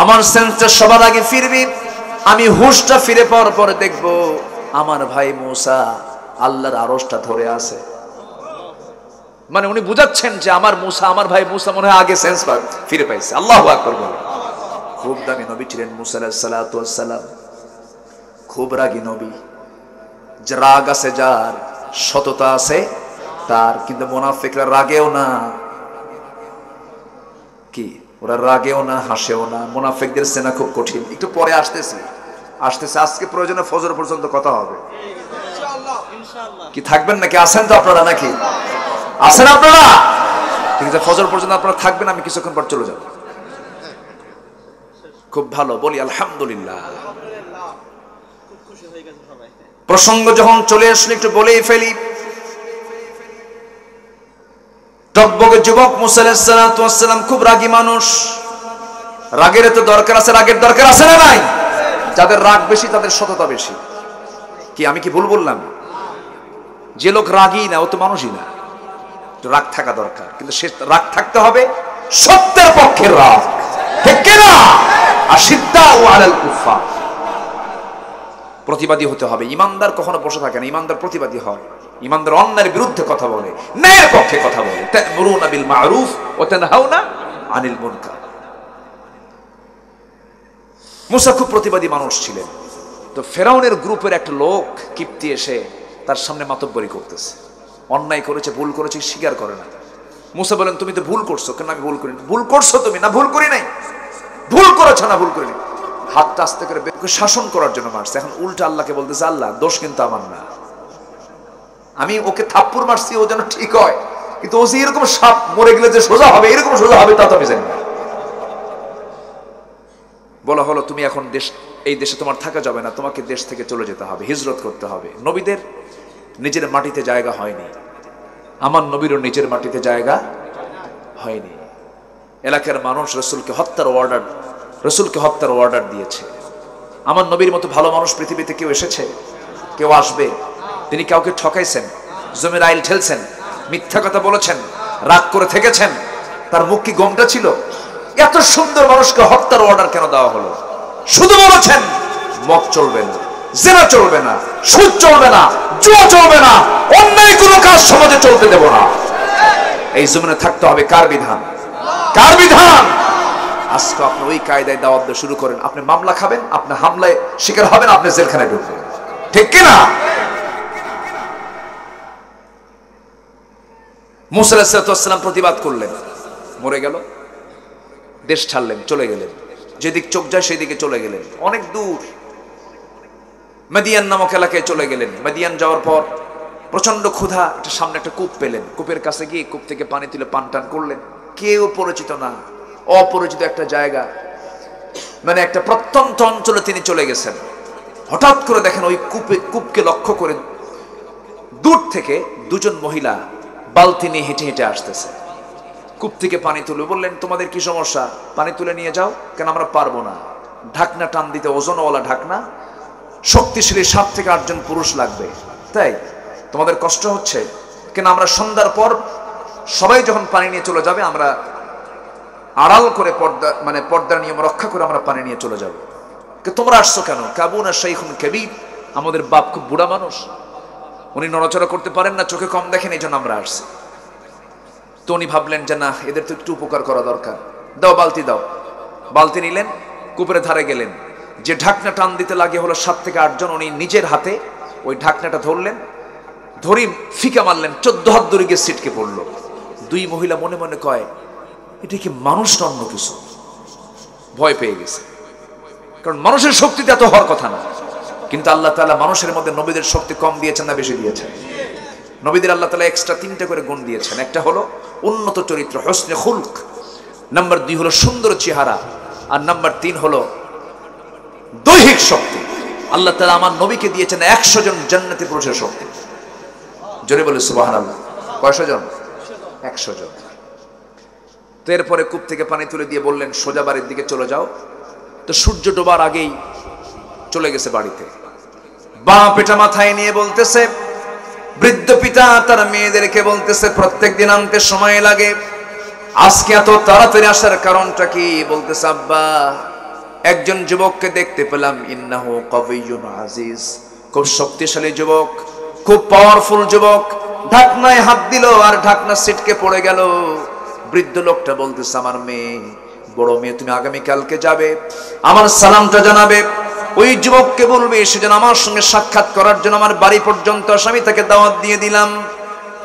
[SPEAKER 1] আমার সেন্সটা সবার আগে ফিরবে। আমি হুঁশটা ফিরে পাওয়ার পরে দেখব আমার ভাই মুসা আল্লাহর আরশটা ধরে আছে। মানে উনি বুঝাচ্ছেন যে আমার মুসা, আমার ভাই মুসা মনে হয় আগে সেন্স ফিরে পাইছে। আল্লাহু আকবার বলে। খুব দামি নবী ছিলেন মুসা আলাইহিস সালাতু ওয়াস সালাম, খুব রাগী নবী। যে রাগ আছে যার, সততা আছে তার। কিন্তু মুনাফিকরা রাগেও না, কি ওরা রাগেও না, হাসেও না। মুনাফিকদের চেনা খুব কঠিন। একটু পরে আসতেছে, আজকে প্রয়োজনে ফজর পর্যন্ত কথা হবে। কি থাকবেন নাকি? আছেন তো আপনারা নাকি? আছেন আপনারা? ঠিক আছে, ফজর পর্যন্ত আপনারা থাকবেন, আমি কিছুক্ষণ পর চলে যাব। খুব ভালো, বলি আলহামদুলিল্লাহ। প্রসঙ্গ যখন চলে আসলে একটু বলেই ফেলি। টকবকে যুবক মুসা আলাইহিস সালাতু ওয়াস সালাম খুব রাগী মানুষ। রাগের তো দরকার আছে, রাগের দরকার আছে না নাই? যাদের রাগ বেশি তাদের সততা বেশি। কি আমি কি ভুল বললাম? যে লোক রাগী না ও তো মানুষই না। রাগ থাকা দরকার, কিন্তু সে রাগ থাকতে হবে সত্যের পক্ষের রাগ, ঠিক কি না? আশিদ্দাউ আলাল কুফার, প্রতিবাদী হতে হবে। ইমানদার কখনো বসে থাকে না, ইমানদার প্রতিবাদী হয়। ইমানদার অন্যায়ের বিরুদ্ধে কথা বলে, ন্যায়ের পক্ষে কথা বলে। তা'মুরুনা বিল মা'রুফ ওয়া তানহাউনা আনিল মুনকার। মুসা খুব প্রতিবাদী মানুষ ছিলেন। তো ফেরাউনের গ্রুপের একটা লোক কিপ্তি এসে তার সামনে মাতব্বরি করতেছে। অন্যায় করেছে, ভুল করেছে, স্বীকার করে না। মুসা বলেন, তুমি তো ভুল করছো। কেন? আমি ভুল করি না। ভুল করছো তুমি? না, ভুল করি নাই। ভুল করেছো? না, ভুল করি নাই। হাতটা আস্তে করে শাসন করার জন্য মারছে। এখন উল্টা আল্লাহকে বলতেছে, আল্লাহ দোষ কিন্তু আমার না, আমি ওকে থাপ্পড় মারছি ও যেন ঠিক হয়, কিন্তু ও যে এরকম সাপ মরে গেলে যে সোজা হবে, এরকম সোজা হবে তা তো আমি জানি না। বলা হলো, তুমি এখন এই দেশে তোমার থাকা যাবে না, তোমাকে দেশ থেকে চলে যেতে হবে, হিজরত করতে হবে। নবীদের নিজের মাটিতে জায়গা হয়নি, আমার নবীরও নিজের মাটিতে জায়গা হয়নি। এলাকার মানুষ রসুলকে হত্যার অর্ডার দিয়েছে। আমার নবীর মতো ভালো মানুষ পৃথিবীতে কেউ এসেছে? কেউ আসবে? তিনি কাউকে ঠকাইছেন, জমির আইল ঠেলছেন, মিথ্যা কথা বলেছেন, রাগ করে থেকেছেন, তার মুখ কি গোমটা ছিল? এত সুন্দর মানুষকে হত্যার অর্ডার কেন দেওয়া হলো? শুধু বলেছেন মদ চলবে না, জিনা চলবে না, সুদ চলবে না, জুয়া চলবে না, অন্যায় কোনো কাজ সমাজে চলতে দেব না। এই জমিনে থাকতে হবে কার বিধান? কার বিধান? আজকে আপনি ওই কায়দায় দাওয়াত দেওয়া শুরু করেন, আপনি মামলা খাবেন, আপনি হামলায় শিকার হবেন, আপনি জেলখানায় ঢুকবেন, ঠিক কিনা? মুসা আলাইহিস সালাম প্রতিবাদ করলেন, মরে গেল, দেশ ছাড়লেন, চলে গেলেন। যেদিক চোখ যায় সেদিকে চলে গেলেন, অনেক দূর মাদিয়ান নামক এলাকায় চলে গেলেন। মাদিয়ান যাওয়ার পর প্রচন্ড ক্ষুধা, একটা সামনে একটা কূপ পেলেন। কূপের কাছে গিয়ে কূপ থেকে পানি তুলে পান টান করলেন। কেউ পরিচিত না, অপরিচিত একটা জায়গা, মানে একটা প্রত্যন্ত অঞ্চলে তিনি চলে গেছেন। হঠাৎ করে দেখেন ওই কূপকে লক্ষ্য করে দূর থেকে দুজন মহিলা বালতি নিয়ে হেঁটে হেঁটে আসতেছে। কূপ থেকে পানি তুলে বললেন, তোমাদের কি সমস্যা? পানি তুলে নিয়ে যাও। কেন? আমরা পারবো না, ঢাকনা টান দিতে, ওজনওয়ালা ঢাকনা, শক্তিশালী 7 থেকে 8 জন পুরুষ লাগবে, তাই তোমাদের কষ্ট হচ্ছে? কেন? আমরা সন্ধ্যার পর সবাই যখন পানি নিয়ে চলে যাবে, আমরা আড়াল করে পর্দার নিয়ম রক্ষা করে আমরা পানি নিয়ে চলে যাব। তোমরা আসছো কেন? কাবুনা শাইখুন কাবীর, আমাদের বাপ খুব বুড়া মানুষ, উনি নড়াচড়া করতে পারেন না, চোখে কম দেখেন, এই জন্য আমরা আসছি। তো উনি ভাবলেন যে না, এদের তো একটু উপকার করা দরকার, দাও বালতি দাও। বালতি নিলেন, কূপের ধারে গেলেন। যে ঢাকনা টান দিতে লাগে হলো 7 থেকে 8 জন, উনি নিজের হাতে ওই ঢাকনাটা ধরলেন, ধরি ফিকা মারলেন, 14 হাত দূরে গিয়ে ছিটকে পড়লো। 2 মহিলা মনে মনে কয়, এটা কি মানুষ না অন্য কিছু? ভয় পেয়ে গেছে। কারণ মানুষের শক্তিতে এত হওয়ার কথা না, কিন্তু আল্লাহ তাআলা মানুষের মধ্যে নবীদের শক্তি কম দিয়েছেন না বেশি দিয়েছেন? নবীদের আল্লাহ তাআলা এক্সট্রা 3টে করে গুণ দিয়েছেন। একটা হলো উন্নত চরিত্র, হসনে খুলক, নাম্বার 2 হলো সুন্দর চেহারা, আর নাম্বার 3 হলো দৈহিক শক্তি। আল্লাহ তাআলা আমার নবীকে দিয়েছেন 100 জন জান্নাতি পুরুষের শক্তি। জোরে বলে সুবহানাল্লাহ। কয়শো জন? 100 জন। তো এরপরে কূপ থেকে পানি তুলে দিয়ে বললেন সোজা বাড়ির দিকে চলে যাও। তো সূর্য ডোবার আগেই চলে গেছে বাড়িতে। বাঁ পেটা মাথায় নিয়ে বলতেছে, বৃদ্ধ পিতা তার মেয়েদেরকে বলতেছে প্রত্যেক দিন আনতে সময় লাগে, আজকে এত তাড়াতাড়ি আসার কারণটা কি? বলতেছে আব্বা, একজন যুবককে দেখতে পেলাম, ইন্নাহু কবিয়্যুন আজিজ, খুব শক্তিশালী যুবক, খুব পাওয়ারফুল যুবক। ঢাকনায় হাত দিল আর ঢাকনা ছিটকে পড়ে গেল। বৃদ্ধ লোকটা বলতেছে, আমার মেয়ে, বড় মেয়ে, তুমি আগামী কালকে যাবে, আমার সালামটা জানাবে, ওই যুবককে বলবে সে যেন আমার সঙ্গে সাক্ষাৎ করার জন্য আমার বাড়ি পর্যন্ত আসে, আমি তাকে দাওয়াত দিয়ে দিলাম।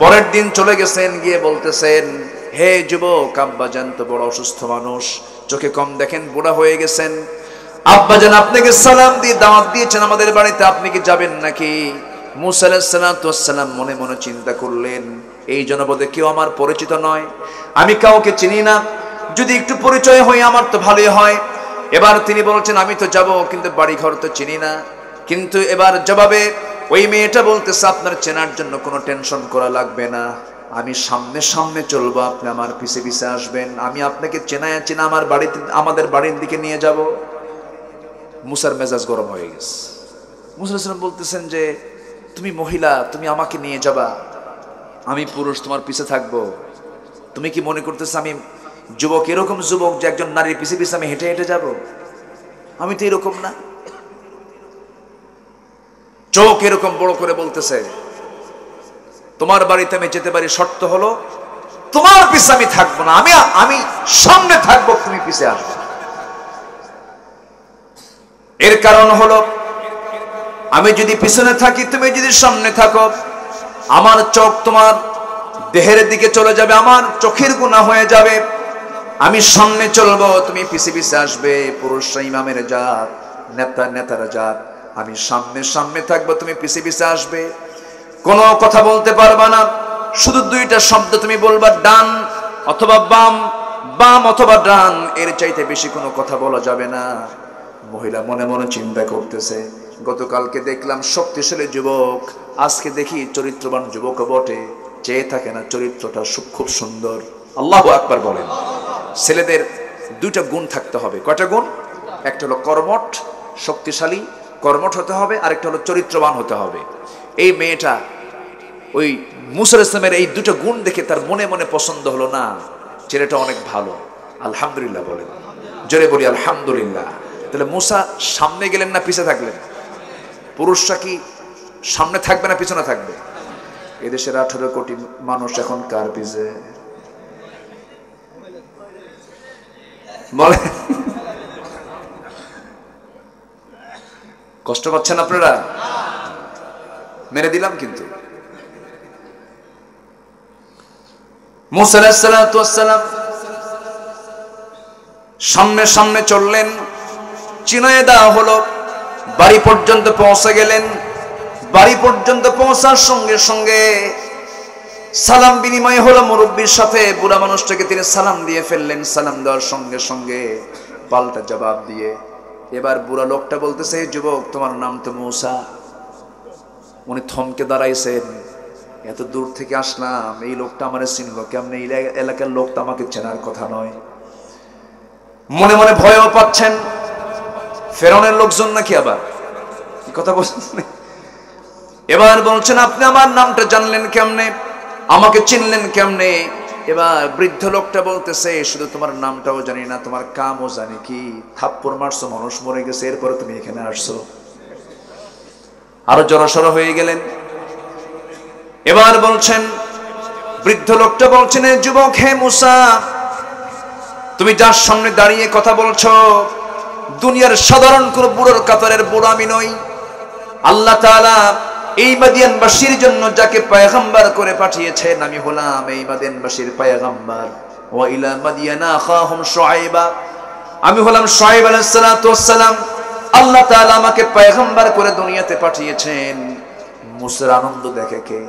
[SPEAKER 1] পরের দিন চলে গেছেন, গিয়ে বলতেছেন, হে যুবক, আব্বাজান তো বড় অসুস্থ মানুষ, চোখে কম দেখেন, বুড়া হয়ে গেছেন, আব্বাজান আপনাকে সালাম দিয়ে দাওয়াত দিয়েছেন আমাদের বাড়িতে, আপনি কি যাবেন নাকি? মুসা আলাইহিস সালাম মনে মনে চিন্তা করলেন, এই জনপদে কেউ আমার পরিচিত নয়, আমি কাউকে চিনি না, যদি একটু পরিচয় হয় আমার তো ভালোই হয়। এবার তিনি বলছেন, আমি তো যাব, কিন্তু বাড়ি ঘর তো চিনি না। কিন্তু এবার জবাবে ওই মেয়েটা বলতেছে, আপনার চেনার জন্য কোনো টেনশন করা লাগবে না, আমি সামনে সামনে চলবো, আপনি আমার পিছে পিছে আসবেন, আমি আপনাকে চেনায় চেনা আমার বাড়িতে, আমাদের বাড়ির দিকে নিয়ে যাব। মুসার মেজাজ গরম হয়ে গেছে। মুসা আলাইহিস সালাম বলতেছেন যে, তুমি মহিলা, তুমি আমাকে নিয়ে যাবা, আমি পুরুষ, তোমার পিছে থাকবো, তুমি কি মনে করতেছ আমি যুবক, এরকম যুবক যে একজন নারীর পিছে পিছে আমি হেঁটে হেঁটে যাব? আমি তো এরকম না। চোখ এরকম বড় করে বলতেছে, তোমার বাড়িতে আমি যেতে পারি, শর্ত হলো তোমার পিছে আমি থাকবো না, আমি সামনে থাকবো, তুমি পিছে আসবে। এর কারণ হলো, আমি যদি পিছনে থাকি, তুমি যদি সামনে থাকো, আমার চোখ তোমার দেহের দিকে চলে যাবে, আমার চোখের গুনাহ হয়ে যাবে। আমি সামনে চলবো, তুমি পিছে পিছে আসবে। পুরুষরা ইমামের জাত, নেতারা জাত, আমি সামনে সামনে থাকবো, তুমি পিছে পিছে আসবে। কোনো কথা বলতে পারবা না, শুধু 2টা শব্দ তুমি বলবা, ডান অথবা বাম, বাম অথবা ডান, এর চাইতে বেশি কোনো কথা বলা যাবে না। মহিলা মনে মনে চিন্তা করতেছে, গতকালকে দেখলাম শক্তিশালী যুবক, আজকে দেখি চরিত্রবান যুবক বটে, চেয়ে থাকে না, চরিত্রটা খুব সুন্দর। আল্লাহু আকবার বলেন। ছেলেদের 2টা গুণ থাকতে হবে। কয়টা গুণ? একটা হলো কর্মঠ, শক্তিশালী, কর্মঠ হতে হবে, আরেকটা হলো চরিত্রবান হতে হবে। এই মেয়েটা ওই মুসা আলাইহিস সালামের এই 2টা গুণ দেখে তার মনে মনে পছন্দ হলো, না, ছেলেটা অনেক ভালো। আলহামদুলিল্লাহ বলেন, জোরে বলি আলহামদুলিল্লাহ। তাহলে মুসা সামনে গেলেন না পিছে থাকলেন? পুরুষরা কি সামনে থাকবে না পিছনে থাকবে? এদেশের 18 কোটি মানুষ এখন কার পিছে বলে? কষ্ট পাচ্ছেন আপনারা? মেরে দিলাম কিন্তু। মুসা আলাইহিস সালাম সামনে সামনে চললেন, চিনায়ে দেওয়া হলো, বাড়ি পর্যন্ত পৌঁছে গেলেন। বাড়ি পর্যন্ত পৌঁছার সঙ্গে সঙ্গে সালাম বিনিময় হলো মুরব্বীর সাথে। বুড়া মানুষটাকে তিনি সালাম দিয়ে ফেললেন। সালাম দেওয়ার সঙ্গে সঙ্গে পাল্টা জবাব দিয়ে এবার বুড়া লোকটা বলতেছে, যুবক, তোমার নাম তো মুসা। উনি থমকে দাঁড়াইছেন, এত দূর থেকে আসলাম, এই লোকটা আমারে চিনলো কেমনে? এই এলাকার লোকটা আমাকে চেনার কথা নয়। মনে মনে ভয়ও পাচ্ছেন, ফেরাউনের লোকজন নাকি আবার কি কথা বলছেন? এবার বলছেন, আপনি আমার নামটা জানলেন কেমনে, আমাকে চিনলেন কেমনে? এবার বৃদ্ধ লোকটা বলতেছে, শুধু তোমার নামটাও জানি না, তোমার কামও জানি। কি থাপ্পড় মারছো, মানুষ মরে গেছে, এরপরে তুমি এখানে আসছো। আরো জড়সড় হয়ে গেলেন। এবার বলছেন, বৃদ্ধ লোকটা বলছেন, যুবক, হে মুসা, তুমি যার সামনে দাঁড়িয়ে কথা বলছো, দুনিয়ার সাধারণ কোন বুড়োর কাতারের বুড়ো আমি নই। আল্লাহ তাআলা এই মাদিয়ানবাসীর জন্য যাকে পয়গম্বর করে পাঠিয়েছেন, আমি হলাম এই মাদিয়ানবাসীর পয়গম্বর। ওয়া ইলা মাদিয়ানা আখাহুম শুআইবা, আমি হলাম শুআইব আলাইহিস সালাতু ওয়াস সালাম। আল্লাহ তাআলা আমাকে পয়গম্বর করে দুনিয়াতে পাঠিয়েছেন। মুসার আনন্দ দেখে কে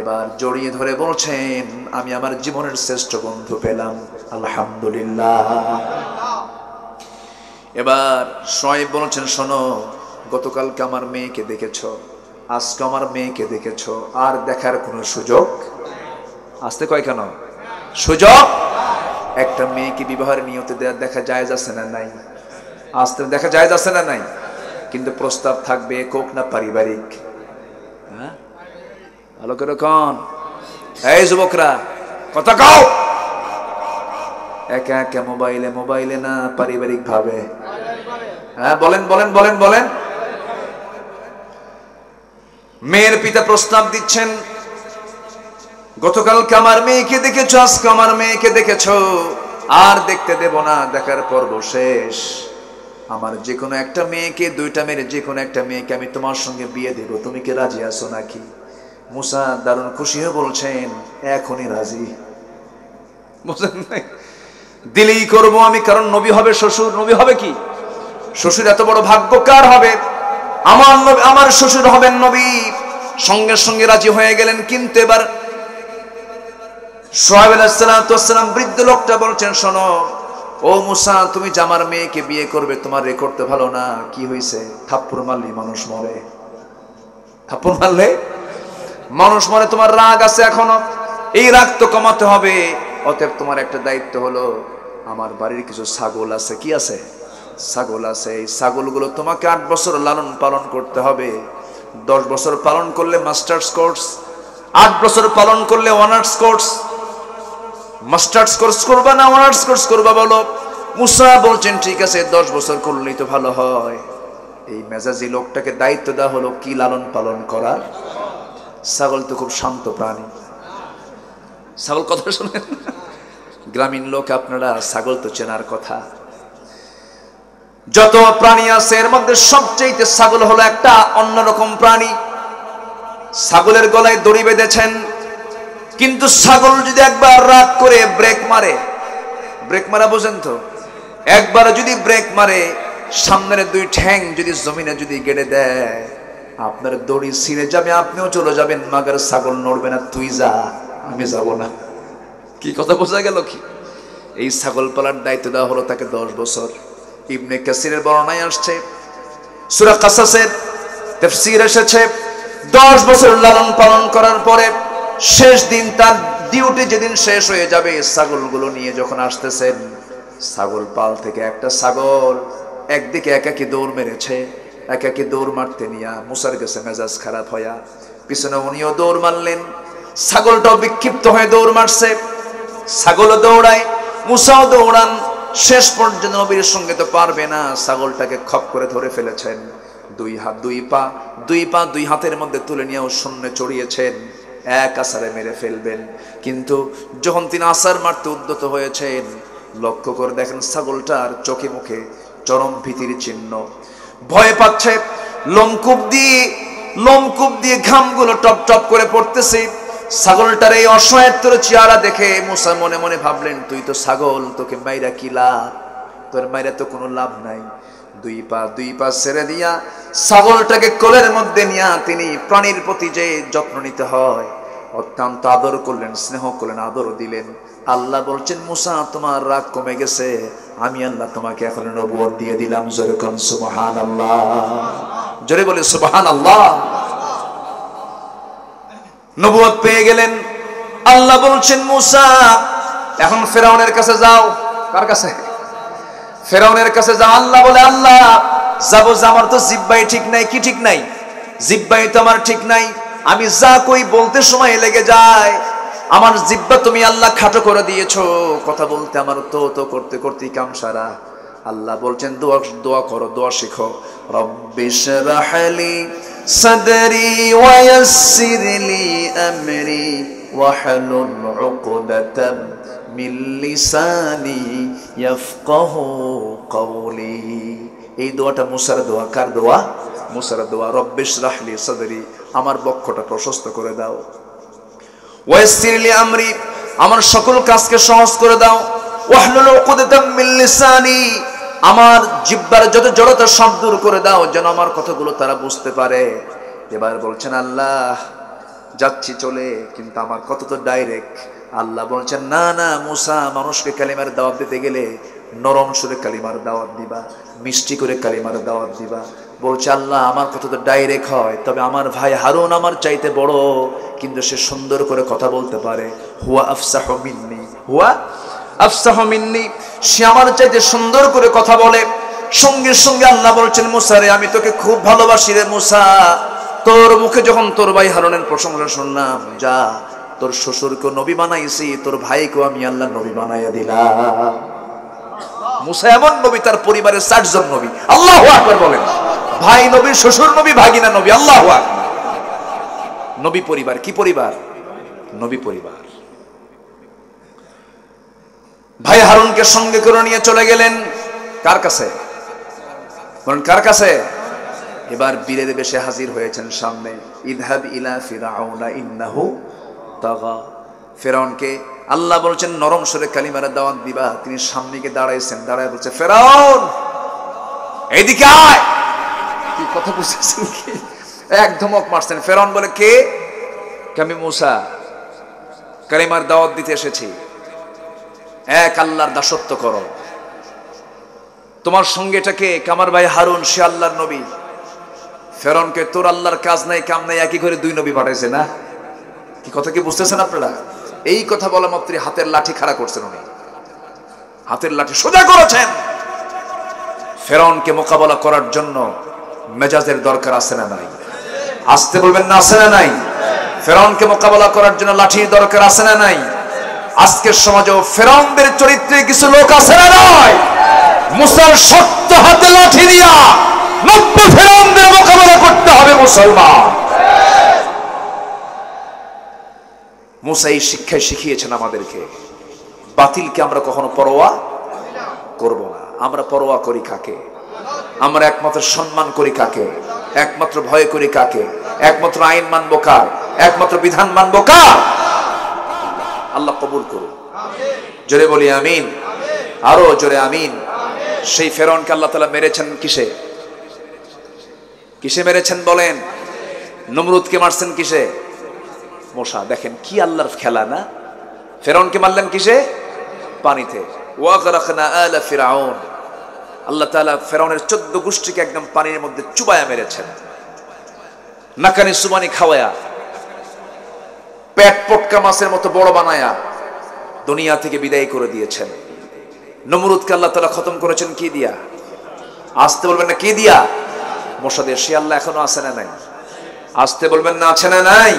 [SPEAKER 1] এবার জড়িয়ে ধরে বলছেন, আমি আমার জীবনের শ্রেষ্ঠ বন্ধু পেলাম, আলহামদুলিল্লাহ। এবার শোয়েব বলছেন, শোনো, গতকালকে আমার মেয়েকে দেখেছো, আজকে আমার মেয়েকে দেখেছো, আর দেখার কোনো সুযোগ আসতে কয় কেন? সুযোগ একটা মেয়েকে বিবাহের নিয়তে দেখা যায় আছে না নাই? আসতে দেখা যায় আছে না নাই? কিন্তু প্রস্তাব থাকবে একক না পারিবারিক? হ্যাঁ, ভালো করে কন, এই যুবকরা কথা কও। একা একা মোবাইলে, মোবাইলে না পারিবারিক ভাবে? হ্যাঁ, বলেন বলেন বলেন বলেন। মেয়ের পিতা প্রস্তাব দিচ্ছেন, গতকালকে আমার মেয়েকে দেখেছো, আজকে আমার মেয়েকে দেখেছো, আর দেখতে দেব না, দেখার পর্ব শেষ। আমার যে কোনো একটা মেয়েকে, দুইটা মেয়ের যে কোনো একটা মেয়েকে আমি তোমার সঙ্গে বিয়ে দেব, তুমি কি রাজি আছো নাকি? মুসা দারুণ খুশি হয়ে বলছেন, এখনই রাজি। বুঝলেন নাই? দিলেই করবো আমি, কারণ নবী হবে শ্বশুর। নবী হবে কি শ্বশুর, এত বড় ভাগ্য কার হবে? আমার নবী, আমার শ্বশুর হবেন নবী। সঙ্গে সঙ্গে রাজি হয়ে গেলেন। কিন্তু এবার শোয়েব আলাইহিস সালাম বৃদ্ধ লোকটা বলছেন, শোনো ও মুসা, তুমি যে আমার মেয়েকে বিয়ে করবে, তোমার রেকর্ড তো ভালো না। কি হয়েছে? থাপ্পড় মারলে মানুষ মরে, থাপ্পড় মারলে মানুষ মরে। তোমার রাগ আছে এখনো, এই রাগ তো কমাতে হবে। অতএব তোমার একটা দায়িত্ব হলো, আমার বাড়ির কিছু ছাগল আছে। কি আছে? ছাগল আছে। এই ছাগলগুলো তোমাকে 8 বছর লালন পালন করতে হবে। 10 বছর পালন করলে মাস্টার্স কোর্স, 8 বছর পালন করলে অনার্স কোর্স। মাস্টার্স কোর্স করবা না অনার্স কোর্স করবা বলো? মুসা বলছেন, ঠিক আছে, 10 বছর করলেই তো ভালো হয়। এই মেজাজি লোকটাকে দায়িত্ব দেওয়া হলো কি লালন পালন করার। ছাগল তো খুব শান্ত প্রাণী। ছাগল কথা শুনেন, গ্রামীণ লোক আপনারা, ছাগল তো চেনার কথা। যত প্রাণী আছে এর মধ্যে সবচেয়ে ছাগল হলো একটা অন্যরকম প্রাণী। ছাগলের গলায় দড়ি বেঁধেছেন, কিন্তু ছাগল যদি একবার রাগ করে ব্রেক মারে, ব্রেক মারা বোঝেন তো, একবার যদি ব্রেক মারে, সামনের 2 ঠ্যাং যদি জমিনে যদি গেড়ে দেয়, আপনার দড়ি ছিঁড়ে যাবে, আপনিও চলে যাবেন, মাগার ছাগল নড়বে না। তুই যা, আমি যাব না। কি কথা বোঝা গেল? কি এই ছাগল পালার দায়িত্ব দেওয়া হলো তাকে 10 বছর। ইবনে কাসিরের বর্ণনায় আসছে, সূরা কাসাসের তাফসীর এসেছে, 10 বছর লালন পালন করার পরে শেষ দিন তার ডিউটি যেদিন শেষ হয়ে যাবে, ছাগলগুলো নিয়ে যখন আসতেছেন, ছাগল পাল থেকে একটা ছাগল একদিকে একাকি দৌড় মেরেছে। একাকি দৌড় মারতে নিয়ে মুসার কাছে মেজাজ খারাপ হইয়া পিছনে উনিও দৌড় মারলেন। ছাগলটাও বিক্ষিপ্ত হয়ে দৌড় মারছে। ছাগলও দৌড়ায়, মুসাও দৌড়ান। শেষ পর্যন্ত নবীর সঙ্গে তো পারবে না, ছাগলটাকে খপ করে ধরে ফেলেছেন। 2 হাত 2 পা, 2 পা 2 হাতের মধ্যে তুলে নিয়েও শূন্যে চড়িয়েছেন, এক আসারে মেরে ফেলবেন। কিন্তু যখন তিনি আসার মারতে উদ্যত হয়েছেন, লক্ষ্য করে দেখেন ছাগলটার চোখে মুখে চরম ভীতির চিহ্ন। ভয় পাচ্ছে, লোমকূপ দিয়ে ঘামগুলো টপ টপ করে পড়তেছে। ছাগলটার এই অসহায়ত্বের চেহারা দেখে মুসা মনে মনে ভাবলেন, তুই তো ছাগল, তোকে মাইরা কি লাভ? তোর মাইরা তো কোনো লাভ নাই। 2 পা ছেড়ে দিয়া ছাগলটাকে কোলের মধ্যে নিয়া তিনি প্রাণীর প্রতি যে যত্ন নিতে হয় অত্যন্ত আদর করলেন, স্নেহ করলেন, আদর দিলেন। আল্লাহ বলছেন, মুসা তোমার রাগ কমে গেছে, আমি আল্লাহ তোমাকে এখন নবুয়ত দিয়ে দিলাম। জোরে কোন সুবহানাল্লাহ, জোরে বলে সুবহানাল্লাহ। নবুয়ত পেয়ে গেলেন। আল্লাহ বলছেন, মুসা এখন ফেরাউনের কাছে যাও। কার কাছে? ফেরাউনের কাছে যাও। আল্লাহ বলে, আল্লাহ যাবো, আমার তো জিহ্বাই ঠিক নাই। কি ঠিক নাই? জিহ্বাই তো আমার ঠিক নাই। আমি যা কই বলতে সময় লেগে যায়। আমার জিহ্বা তুমি আল্লাহ খাটো করে দিয়েছো, কথা বলতে আমার তো করতে করতে কাম সারা। আল্লাহ বলছেন, দোয়া করো, দোয়া শিখো। রব্বিশরাহ লি সাদরি ওয়া ইয়াসসির লি আমরি ওয়াহলুল উকদাতাম মিন লিসানি ইয়াফকাহু কওলি। এই দোয়াটা মুসার দোয়া। কার দোয়া? মুসার দোয়া। রব্বিশরাহ লি সাদরি, আমার বক্ষটা প্রশস্ত করে দাও। ওয়াসসির লি আমরি, আমার সকল কাজকে সহজ করে দাও। ওয়াহলুল উকদাতাম মিন লিসানি, আমার জিহ্বার যত জড়তা সব দূর করে দাও, যেন আমার কথাগুলো তারা বুঝতে পারে। এবার বলছেন আল্লাহ যাচ্ছি চলে, কিন্তু আমার কথা তো ডাইরেক্ট। আল্লাহ বলছেন না না মুসা, মানুষকে কালিমার দাওয়াত দিতে গেলে নরম সুরে কালিমার দাওয়াত দিবা, মিষ্টি করে কালিমার দাওয়াত দিবা। বলছে আল্লাহ আমার কথা তো ডাইরেক্ট হয়, তবে আমার ভাই হারুন আমার চাইতে বড়, কিন্তু সে সুন্দর করে কথা বলতে পারে। হুয়া আফসাহু মিন্নি, হুয়া আফসাহু মিন্নি, সে আমার চাইতে সুন্দর করে কথা বলে। সঙ্গে সঙ্গে আল্লাহ বলছেন মুসা রে, আমি তোকে খুব ভালোবাসি রে মুসা, তোর মুখে যখন তোর ভাই হারুনের প্রশংসা শুনলাম, যা তোর শ্বশুরকে নবী বানাইছি, তোর ভাইকেও আমি আল্লাহ নবী বানাইয়া দিলাম। মুসা এমন নবী, তার পরিবারের 60 জন নবী। আল্লাহু আকবার বলেন। ভাই নবী, শ্বশুর নবী, ভাগিনা নবী। আল্লাহু আকবার। নবী পরিবার, কি পরিবার? নবী পরিবার। ভাই হারুনকে সঙ্গে করে নিয়ে চলে গেলেন কার কাছে? বলেন কার কাছে? এবার বীরের বেশে হাজির হয়েছেন সামনে। ইযহাব ইলা ফিরআউনা ইন্নাহু তাগা। ফেরাউনকে আল্লাহ বলছেন নরম সুরে কালিমার দাওয়াত দিবা। তিনি সামনে গিয়ে দাঁড়াইছেন, দাঁড়ায় বলছে ফেরাউন এইদিকে আয়। কি কথা বুঝতেছেন কি? এক ধমক মারছেন। ফেরাউন বলে কে? আমি মুসা, কালিমার দাওয়াত দিতে এসেছি, এক আল্লাহর দাসত্ব করো। তোমার সঙ্গে এটাকে কামার ভাই হারুন, সে আল্লাহর নবী। ফেরাউনকে তোর আল্লাহর কাজ নাই কাম নাই, একই করে 2 নবী পাঠাইছে না? কি কথা কি বুঝতেছেন আপনারা? এই কথা বলা মাত্রই হাতের লাঠি খাড়া করছেন উনি, হাতের লাঠি সোজা করেছেন। ফেরাউনকে মোকাবেলা করার জন্য মেজাজের দরকার আছে না নাই? আসতে বলবেন না, আছে না নাই? ফেরাউনকে মোকাবেলা করার জন্য লাঠির দরকার আছে না নাই? আজকের সমাজেও ফেরাউনদের চরিত্রে কিছু লোক আছে না নাই? মুসার শক্ত হাতে লাঠি দিয়া 90 ফেরাউনদের মোকাবেলা করতে হবে মুসলমান। মুসা এই শিক্ষায় শিখিয়েছেন আমাদেরকে। বাতিলকে আমরা কখনো পরোয়া করব না। আমরা পরোয়া করি কাকে? আমরা একমাত্র সম্মান করি কাকে? একমাত্র ভয় করি কাকে? একমাত্র আইন মানবো কার? একমাত্র বিধান মানবো কার? আল্লাহ কবুল করুন। জোরে বলি আমিন, আরো জোরে আমিন। সেই ফেরাউনকে আল্লাহ তাআলা মেরেছেন কিসে? কিসে মেরেছেন বলেন? নমরুদকে মারছেন কিসে? মশা। দেখেন কি আল্লাহর খেলা না? ফেরাউনকে মারলেন কিসে? পানিতে। ওয়াগরাকনা আলা ফিরআউন। আল্লাহ তাআলা ফেরাউনের 14 গোষ্ঠীকে একদম পানির মধ্যে চুবায়া মেরেছেন, নাকানি সুবানি খাওয়ায়া, পেট পটকা মাছের মতো বড় বানায়া দুনিয়া থেকে বিদায় করে দিয়েছেন। নমরুদকে আল্লাহ তাআলা খতম করেছেন কি দিয়া? আসতে বলবেন না কি দিয়া? মশা দিয়ে। সে আল্লাহ এখনো আছে না নাই? আসতে বলবেন না, আছে না নাই?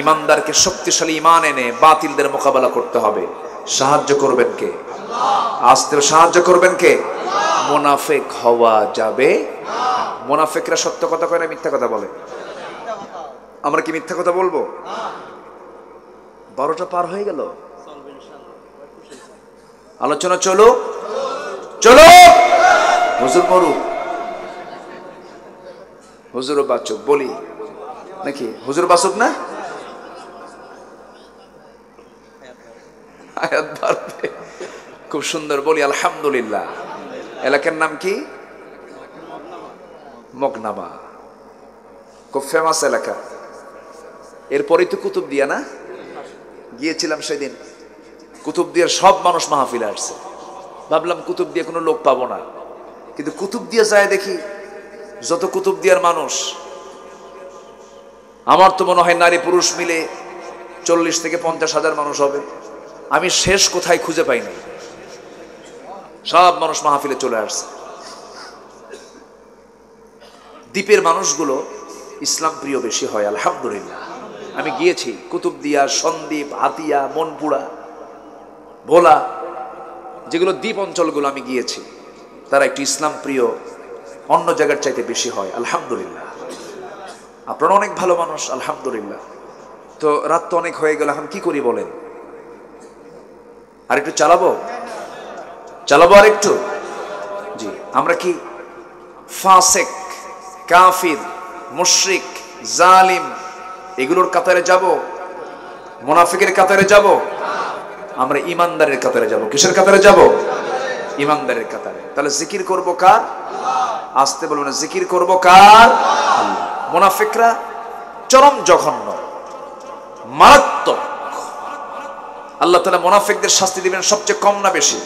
[SPEAKER 1] ইমানদারকে শক্তিশালী ইমান এনে বাতিলদের মোকাবেলা করতে হবে। সাহায্য করবেন কে? আসতে সাহায্য করবেন কে? মুনাফিক হওয়া যাবে না। মুনাফিকরা সত্য কথা কয় না মিথ্যা কথা বলে? আমরা কি মিথ্যা কথা বলবো? 12টা পার হয়ে গেল, আলোচনা চলো চলো। হুজুর মরু, হুজুর বাচক বলি নাকি? হুজুর বাচক না? আয়াত বাড়বে। খুব সুন্দর বলি আলহামদুলিল্লাহ। এলাকার নাম কি? মগনামা। খুব ফেমাস এলাকা। এরপরই তো কুতুবদিয়া না? গিয়েছিলাম সেদিন। কুতুবদিয়ার সব মানুষ মাহফিলে আসছে। ভাবলাম কুতুবদিয়া কোনো লোক পাবো না, কিন্তু কুতুবদিয়া যায় দেখি যত কুতুবদিয়ার মানুষ, আমার তো মনে হয় নারী পুরুষ মিলে 40 থেকে 50 হাজার মানুষ হবে। আমি শেষ কোথায় খুঁজে পাইনি। সব মানুষ মাহফিলে চলে আসছে। দ্বীপের মানুষগুলো ইসলাম প্রিয় বেশি হয় আলহামদুলিল্লাহ। আমি গিয়েছি কুতুবদিয়া, সন্দ্বীপ, হাতিয়া, মনপুরা, ভোলা, যেগুলো দ্বীপ অঞ্চলগুলো আমি গিয়েছি, তারা একটু ইসলাম প্রিয় অন্য জায়গার চাইতে বেশি হয় আলহামদুলিল্লাহ। আপনারা অনেক ভালো মানুষ আলহামদুলিল্লাহ। তো রাত তো অনেক হয়ে গেল, এখন কি করি বলেন? আর একটু চালাবো আর একটু? জি। আমরা কি ফাসেক, কাফির, মুশরিক, জালিম এগুলোর কাতারে যাব? মুনাফিকের কাতারে যাব? আমরা ইমানদারের কাতারে যাব। কিসের কাতারে যাব? ইমানদারের কাতারে। তাহলে জিকির করব কার? আসতে বলবেন, জিকির করব কার? মুনাফিকরা চরম জঘন্য, মারাত্মক। আল্লাহ তাআলা মুনাফিকদের শাস্তি দিবেন সবচেয়ে কম না বেশি?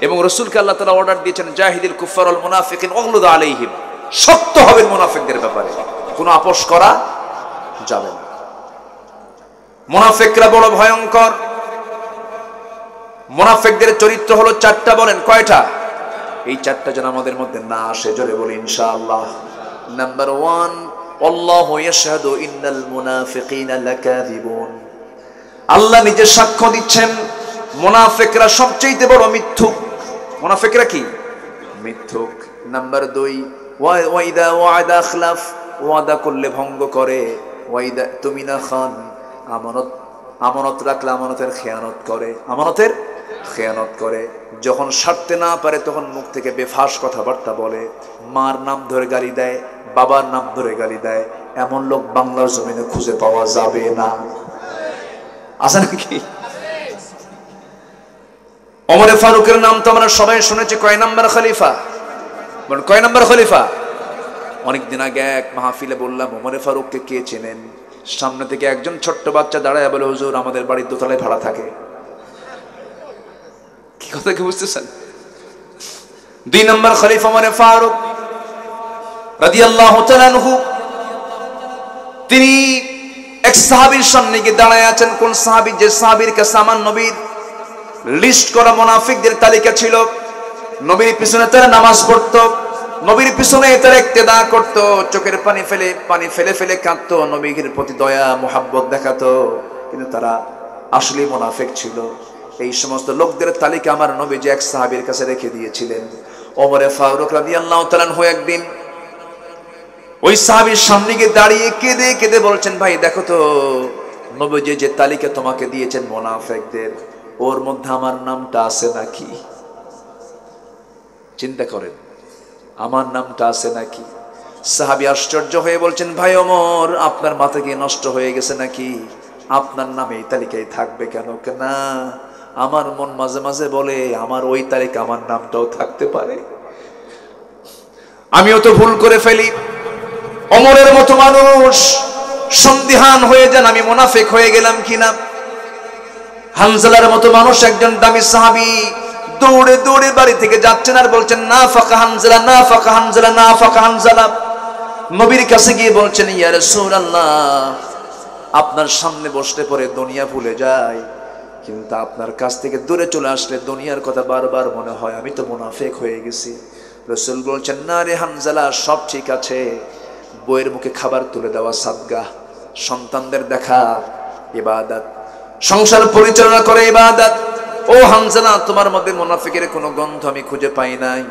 [SPEAKER 1] এবং রাসূলকে আল্লাহ তাআলা অর্ডার দিয়েছেন, জাহিদিল কুফার ওয়াল মুনাফিকিন ওয়াগলুদ আলাইহিম, শক্ত হবেন মুনাফিকদের ব্যাপারে, কোনো আপোষ করা যাবে না। মুনাফিকরা বড় ভয়ঙ্কর। মুনাফিকদের চরিত্র হলো চারটা। বলেন কয়টা? এই চারটা যেন আমাদের মধ্যে না আসে, জোরে বলি ইনশাআল্লাহ। নাম্বার 1, আল্লাহু ইয়াশহাদু ইন্নাল মুনাফিকিনা লাকাযিবুন। আল্লাহ নিজে সাক্ষ্য দিচ্ছেন মুনাফিকরা সবচেয়ে বড় মিথ্যুক। মুনাফিকরা কি? মিথ্যুক। নাম্বার 2, ওয়াইদা ওয়াদা আখলাফ, ওয়াদা করলে ভঙ্গ করে। ওয়াইদা তুমিনা খান, আমানত রাখলে আমানতের খেয়ানত করে। আমানতের খেয়ানত করে। যখন সারতে না পারে তখন মুখ থেকে বেফাস কথাবার্তা বলে, মার নাম ধরে গালি দেয়, বাবার নাম ধরে গালি দেয়। এমন লোক বাংলার জমিনে খুঁজে পাওয়া যাবে না। আছে নাকি? ওমরে ফারুকের নাম তো আমরা সবাই শুনেছি। কয় নাম্বার খলিফা? কয় নাম্বার খলিফা? অনেকদিন আগে এক মাহফিলে বললাম, ওমরে ফারুককে কে চেনেন? সামনে থেকে একজন ছোট্ট বাচ্চা দাঁড়ায় বলে, হুজুর আমাদের বাড়ির দোতলায় ভাড়া থাকে। কি কথা কি বুঝতেছেন? 2 নম্বর খলিফা ওমরে ফারুক রাদিয়াল্লাহু তাআলা আনহু, তিনি এক সাহাবীর সামনে গিয়ে দাঁড়ায় আছেন। কোন সাহাবী? যে সাহাবীর কাছে আমার নবীর লিস্ট করা মুনাফিকদের তালিকা ছিল। নবীর পিছনে তারা নামাজ পড়তো, নবীর পিছনে তারা ইক্তেদা করতো, চোখের পানি ফেলে ফেলে কাঁদতো, নবীর প্রতি দয়া মোহাব্বত দেখাতো, কিন্তু তারা আসলে মুনাফিক ছিল। এই সমস্ত লোকদের তালিকা আমার নবী যে এক সাহাবীর কাছে রেখে দিয়েছিলেন। ওমরে ফারুক রাদিয়াল্লাহু তাআলা আনহু একদিন ওই সাহাবীর সামনে গিয়ে দাঁড়িয়ে কেঁদে কেঁদে বলছেন, ভাই দেখো তো, নবী যে তালিকা তোমাকে দিয়েছেন মুনাফিকদের, ওর মধ্যে আমার নামটা আছে নাকি? চিন্তা করেন, আমার নামটা আছে নাকি? সাহাবী আশ্চর্য হয়ে বলছেন, ভাই ওমর, আপনার মাথা কি নষ্ট হয়ে গেছে নাকি? আপনার নামে এই তালিকায় থাকবে কেন? না, আমার মন মাঝে মাঝে বলে আমার ওই তালিকা আমার নামটাও থাকতে পারে, আমিও তো ভুল করে ফেলি। ওমরের মতো মানুষ সন্দিহান হয়ে যান, আমি মুনাফিক হয়ে গেলাম কিনা। হানজালার মতো মানুষ, একজন দামি সাহাবী, দৌড়ে দৌড়ে বাড়ি থেকে যাচ্ছেন আর বলছেন, না ফাকা হানজালা, না ফাকা হানজালা, না ফাকা হানজালা। নবীর কাছে গিয়ে বলছেন, ইয়া রাসূলুল্লাহ, আপনার সামনে বসতে পরে দুনিয়া ভুলে যায়, কিন্তু আপনার কাছ থেকে দূরে চলে আসলে দুনিয়ার কথা বারবার মনে হয়, আমি তো মুনাফিক হয়ে গেছি। রাসূল বলছেন, না রে হানজালা, সব ঠিক আছে, বইয়ের মুখে খাবার তুলে দেওয়া সাদগা, সন্তানদের দেখা ইবাদত, সংসার পরিচালনা করে ইবাদত। ও হানজালা, তোমার মধ্যে মুনাফিকের কোনো গন্ধ আমি খুঁজে পাই নাই।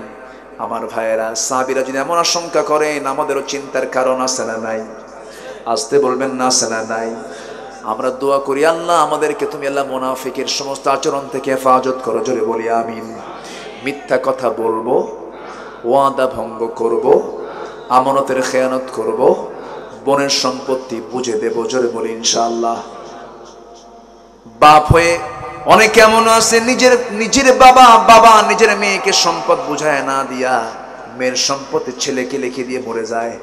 [SPEAKER 1] আমার ভাইয়েরা, সাহাবীরা যদি এমন আশঙ্কা করেন, আমাদেরও চিন্তার কারণ আছে না নাই? আসতে বলবেন না, আছে না নাই? আমরা দোয়া করি, আল্লাহ আমাদেরকে তুমি আল্লাহ মুনাফিকের সমস্ত আচরণ থেকে হেফাজত করো, জোরে বলি আমিন। মিথ্যা কথা বলবো, ওয়াদা ভঙ্গ করব, আমানতের খেয়ানত করব, বোনের সম্পত্তি বুঝে দেব, জোরে বলি ইনশাআল্লাহ। বাপ হয়ে অনেকে এমন আছে, নিজের বাবা নিজের মেয়েকে সম্পদ বুঝায় না দিয়া মেয়ের সম্পত্তি ছেলেকে লিখে দিয়ে মরে যায়।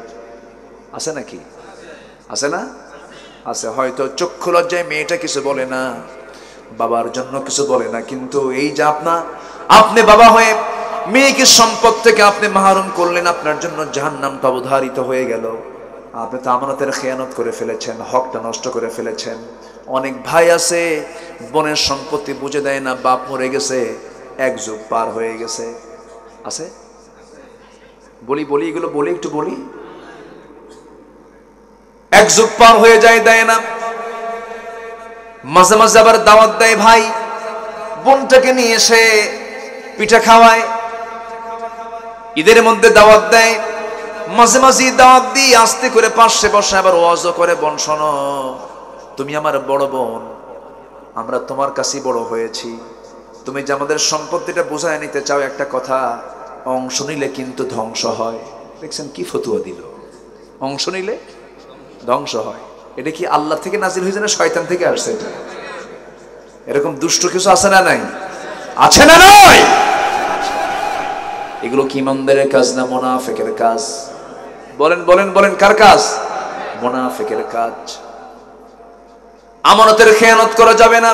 [SPEAKER 1] আছে নাকি? আছে না? আছে। হয়তো চক্ষু লজ্জায় মেয়েটা কিছু বলে না, বাবার জন্য কিছু বলে না, কিন্তু এই যে আপনি বাবা হয়ে মেয়েকে সম্পদ থেকে আপনি মাহরুম করলেন, আপনার জন্য জাহান্নামটা অবধারিত হয়ে গেল। আপনি তো আমানতের খেয়ানত করে ফেলেছেন, হকটা নষ্ট করে ফেলেছেন। অনেক ভাই আছে বোনের সম্পত্তি বুঝে দেয় না, বাপ মরে গেছে, এক যুগ পার হয়ে গেছে। আছে? বলি এগুলো বলি, একটু বলি। এক যুগ পার হয়ে যায়, দেয় না। মাঝে মাঝে আবার দাওয়াত দেয়, ভাই বোনটাকে নিয়ে এসে পিঠা খাওয়ায়, ঈদের মধ্যে দাওয়াত দেয়। মাঝে মাঝে দাওয়াত দিয়ে আস্তে করে পাশে বসে আবার ওয়াজও করে, বোন শোনো, তুমি আমার বড় বোন, আমরা তোমার কাছেই বড় হয়েছি, তুমি যে আমাদের সম্পত্তিটা বুঝায় নিতে চাও, একটা কথা, অংশ নিলে কিন্তু ধ্বংস হয়। দেখছেন কি ফতুয়া দিল? অংশ নিলে ধ্বংস হয়। এটা কি আল্লাহ থেকে নাজিল হয়েছে না শয়তান থেকে আসছে? এটা এরকম দুষ্ট কিছু আছে না নাই? আছে না নাই? এগুলো কি ইমানদারের কাজ না মুনাফিকের কাজ? বলেন বলেন বলেন, কার কাজ? মুনাফিকের কাজ। আমানতের খেয়ানত করা যাবে না।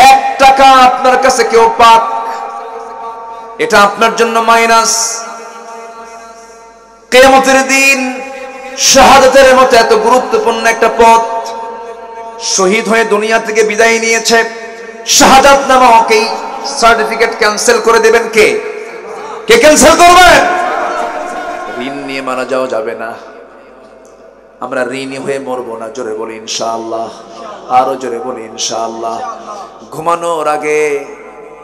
[SPEAKER 1] 1 টাকা আপনার কাছে কেউ পাক, এটা আপনার জন্য মাইনাস। কিয়ামতের দিন শাহাদাতের মতো এত গুরুত্বপূর্ণ একটা পথ, শহীদ হয়ে দুনিয়া থেকে বিদায় নিয়েছে, শাহাদাত নামক এই সার্টিফিকেট ক্যান্সেল করে দেবেন কে? কে ক্যান্সেল করবেন? ঋণ নিয়ে মারা যাওয়া যাবে না। আমরা ঋণী হয়ে মরবো না। জোরে বলি ইনশাআল্লাহ, আরো জোরে বলি ইনশাআল্লাহ। ঘুমানোর আগে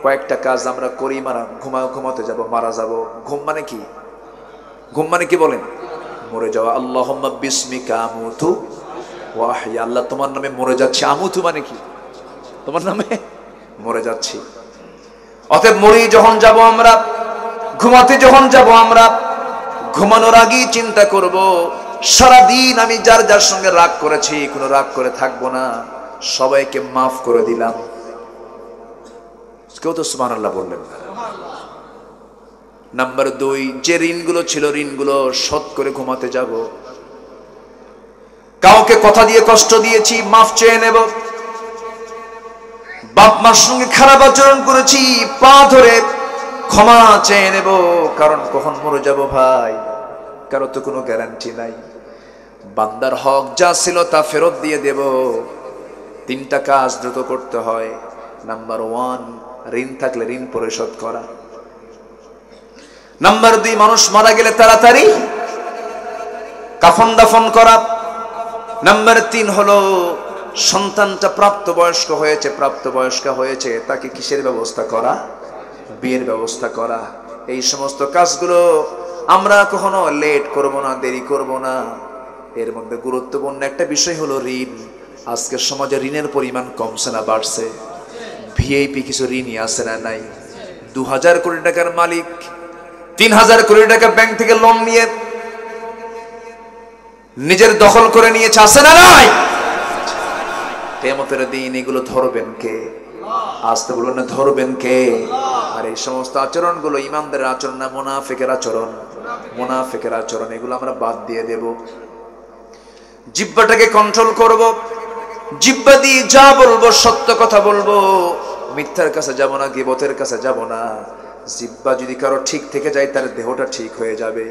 [SPEAKER 1] কয়েকটা কাজ আমরা করি, ঘুমাতে যাব, মারা যাব। ঘুম মানে কি? ঘুম মানে কি বলেন? মরে যাওয়া। আল্লাহুম্মা বিসমিকা আমুতু ওয়া আহইয়া। আল্লাহ তোমার নামে মরে যাচ্ছি। আমুতু মানে কি? তোমার নামে মরে যাচ্ছি। অতএব মরি যখন যাব আমরা, ঘুমাতে যখন যাব আমরা, ঘুমানোর আগেই চিন্তা করব সারাদিন আমি যার যার সঙ্গে রাগ করেছি, কোনো রাগ করে থাকবো না, সবাইকে মাফ করে দিলাম। কেউ তো সুবহানাল্লাহ বললেন না। নাম্বার 2, যে ঋণগুলো ছিল ঋণগুলো শোধ করে ঘুমাতে যাব। কাউকে কথা দিয়ে কষ্ট দিয়েছি, মাফ চেয়ে নেব। বাপ মার সঙ্গে খারাপ আচরণ করেছি, পা ধরে ক্ষমা চেয়ে নেব। কারণ কখন মরে যাব ভাই, কারো তো কোনো গ্যারান্টি নাই। বান্দার হক যা ছিল তা ফেরত দিয়ে দেব। 3টা কাজ দ্রুত করতে হয়। নাম্বার 1, ঋণ থাকলে ঋণ পরিশোধ করা। নাম্বার 2, মানুষ মারা গেলে তাড়াতাড়ি কাফন দাফন করা। নাম্বার 3 হলো সন্তানটা প্রাপ্তবয়স্ক হয়েছে, প্রাপ্তবয়স্কা হয়েছে, তাকে কিসের ব্যবস্থা করা? বিয়ের ব্যবস্থা করা। এই সমস্ত কাজগুলো আমরা কখনো লেট করব না, দেরি করব না। এর মধ্যে গুরুত্বপূর্ণ একটা বিষয় হলো ঋণ। আজকের সমাজে ঋণের পরিমাণ কমছে না বাড়ছে? ভিআইপি কিছু ঋণই আছে না নাই? 2000 কোটি টাকার মালিক 3000 কোটি টাকা ব্যাংক থেকে লোন নিয়ে নিজের দখল করে নিয়েছে, আছে না নাই? কিয়ামতের দিন এগুলো ধরবেন কে? আসতে বলুন না, ধরবেন কে? আর এই সমস্ত আচরণগুলো ইমানদারের আচরণ না, মুনাফিকের আচরণ। মুনাফিকের আচরণ, এগুলো আমরা বাদ দিয়ে দেব। জিহ্বাটাকে কন্ট্রোল করব। জিহ্বা দিয়ে যা বলবো সত্য কথা বলবো, মিথ্যার কাছে যাব না, গীবতের কাছে যাব না। জিহ্বা যদি কারো ঠিক থেকে যায়, তার দেহটা ঠিক হয়ে যাবে।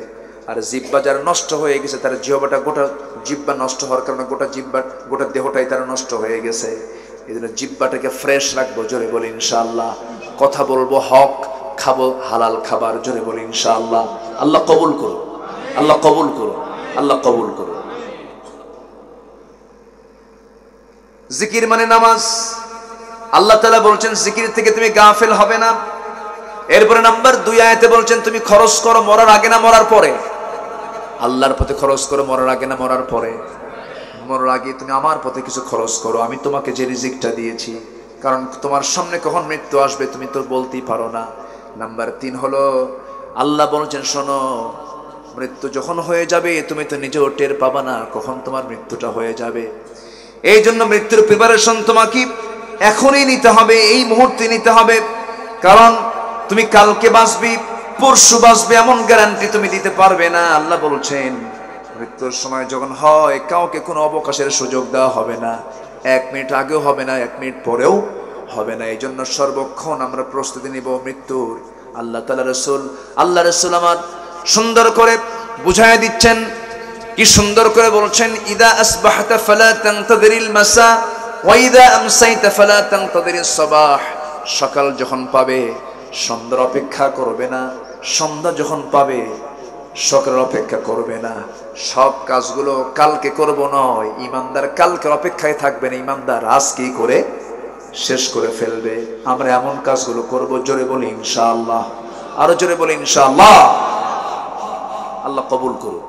[SPEAKER 1] আর জিহ্বা যার নষ্ট হয়ে গেছে, তার জিহ্বাটা, গোটা জিহ্বা নষ্ট হওয়ার কারণে গোটা জিহ্বা, গোটা দেহটাই তার নষ্ট হয়ে গেছে। এই জন্য জিহ্বাটাকে ফ্রেশ রাখবো। জোরে বলি ইনশাআল্লাহ। কথা বলবো হক, খাবো হালাল খাবার। জোরে বলি ইনশাআল্লাহ। আল্লাহ কবুল করুন, আল্লাহ কবুল করুন, আল্লাহ কবুল করুন। জিকির মানে নামাজ। আল্লাহ তাআলা বলছেন জিকির থেকে তুমি গাফেল হবে না। এরপরে নাম্বার 2 আয়াতে বলছেন তুমি খরচ করো মরার আগে না মরার পরে? আল্লাহর পথে খরচ করো মরার আগে না মরার পরে? মরার আগে তুমি আমার পথে কিছু খরচ করো। আমি তোমাকে যে রিজিকটা দিয়েছি, কারণ তোমার সামনে কখন মৃত্যু আসবে তুমি তো বলতেই পারো না। নাম্বার 3 হলো আল্লাহ বলছেন শোনো, মৃত্যু যখন হয়ে যাবে তুমি তো নিজেও টের পাবা না কখন তোমার মৃত্যুটা হয়ে যাবে। এই জন্য মৃত্যুর প্রিপারেশন তোমাকে এখনই নিতে হবে, এই মুহূর্তে নিতে হবে। কারণ তুমি কালকে বাঁচবি, পরশু বাঁচবে, এমন গ্যারান্টি তুমি দিতে পারবে না। আল্লাহ বলছেন মৃত্যুর সময় যখন হয় কাউকে কোনো অবকাশের সুযোগ দেওয়া হবে না। 1 মিনিট আগেও হবে না, 1 মিনিট পরেও হবে না। এই জন্য সর্বক্ষণ আমরা প্রস্তুতি নিব মৃত্যুর। আল্লাহ রসুল আমার সুন্দর করে বুঝায় দিচ্ছেন। কি সুন্দর করে বলছেন, ইদা আসবাহতা ফালা তানতাযিরিল মাসা ওয়া ইদা আমসাইতা ফালা তানতাযিরিস সাবাহ। সকাল যখন পাবে সন্ধ্যার অপেক্ষা করবে না, সন্ধ্যা যখন পাবে সকালের অপেক্ষা করবে না। সব কাজগুলো কালকে করব নয়, ইমানদার কালকের অপেক্ষায় থাকবে না, ইমানদার আজকেই করে শেষ করে ফেলবে। আমরা এমন কাজগুলো করব। জোরে বলি ইনশাআল্লাহ, আরো জোরে বলি ইনশাআল্লাহ। আল্লাহ কবুল করুন,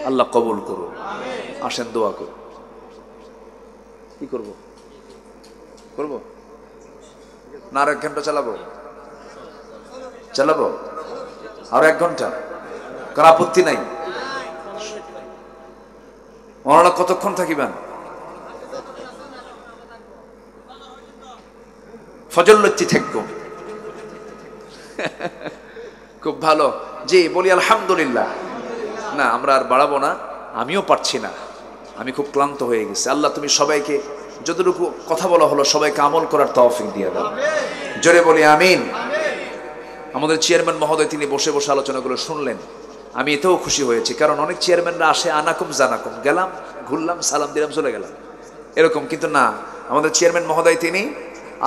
[SPEAKER 1] আল্লাহ কবুল করুন। আসেন দোয়া করুন। কি করব? করব না আর 1 ঘন্টা চালাবো? চালাবো আরো 1 ঘন্টা? কার আপত্তি নাই? ওনারা কতক্ষণ থাকিবেন? ফজর লচ্ছি থাকবো। খুব ভালো, জি বলি আলহামদুলিল্লাহ। না আমরা আর বাড়াবো না, আমিও পারছি না, আমি খুব ক্লান্ত হয়ে গেছি। আল্লাহ তুমি সবাইকে যতটুকু কথা বলা হলো সবাইকে আমল করার তৌফিক দিয়ে দাও, জোরে বলি আমিন। আমাদের চেয়ারম্যান মহোদয় তিনি বসে বসে আলোচনাগুলো শুনলেন, আমি এতেও খুশি হয়েছি, কারণ অনেক চেয়ারম্যানরা আসে আনাকুম জানাকুম, গেলাম ঘুরলাম সালাম দিলাম চলে গেলাম এরকম, কিন্তু না, আমাদের চেয়ারম্যান মহোদয় তিনি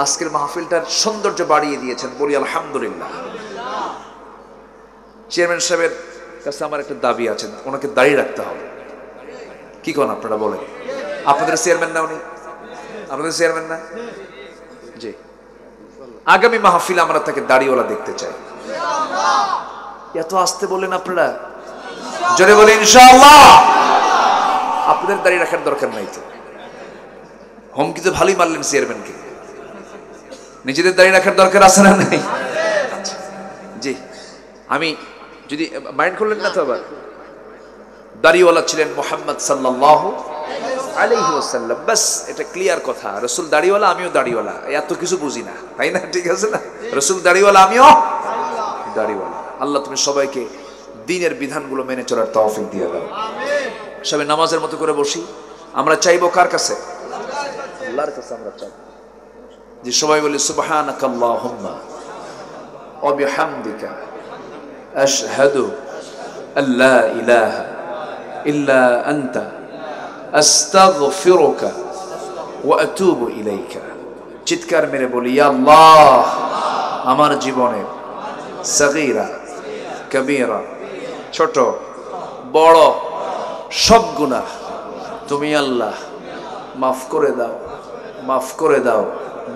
[SPEAKER 1] আজকের মাহফিলটার সৌন্দর্য বাড়িয়ে দিয়েছেন, বলি আলহামদুলিল্লাহ। চেয়ারম্যান সাহেবের কাছে আমার একটা দাবি আছে, ওনাকে দাঁড়িয়ে রাখতে হবে। কি কোন আপনারা বলেন? আপনাদের চেয়ারম্যান না উনি? আপনাদের চেয়ারম্যান না? জি, আগামী মাহফিলে আমরা তাকে দাড়িওয়ালা দেখতে চাই। এত আসতে বলেন আপনারা, জোরে বলে ইনশাআল্লাহ। আপনাদের দাঁড়িয়ে রাখার দরকার নাই তো, হুমকি তো ভালোই মারলেন চেয়ারম্যানকে, নিজেদের দাঁড়িয়ে রাখার দরকার আছে না নাই? আচ্ছা জি, আমি যদি মাইন্ড করলেন না তো, আবার দাড়িওয়ালা ছিলেন মুহাম্মদ সাল্লাল্লাহু আলাইহি ওয়াসাল্লাম, বাস এটা ক্লিয়ার কথা। রাসূল দাড়িওয়ালা, আমিও দাড়িওয়ালা, এত কিছু বুঝি না, তাই না? ঠিক আছে না? রাসূল দাড়িওয়ালা, আমিও দাড়িওয়ালা। আল্লাহ তুমি সবাইকে দ্বীনের বিধানগুলো মেনে চলার তৌফিক দিয়ে দাও। সবাই নামাজের মতো করে বসি। আমরা চাইবো কার কাছে? আল্লাহর কাছে আমরা চাই। যে সবাই বলি সুবহানাকাল্লাহুম্মা ওয়া বিহামদিকা আশহাদু আল্লা ইলাহা ইল্লা আনতা আস্তাগফিরুকা ওয়া আতুবু ইলাইকা। চিৎকার মেরে বলি, ইয়া আল্লাহ, আমার জীবনের সগীরা কবীরা, ছোট বড় সব গুনাহ তুমি আল্লাহ মাফ করে দাও, মাফ করে দাও।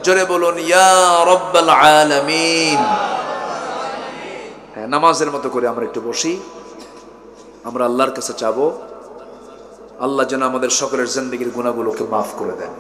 [SPEAKER 1] জোরে বলুন ইয়া রাব্বাল আলামিন। হ্যাঁ, নামাজের মতো করে আমরা একটু বসি, আমরা আল্লাহর কাছে চাবো আল্লাহ যেন আমাদের সকলের জিন্দেগীর গুনাহগুলোকে মাফ করে দেন।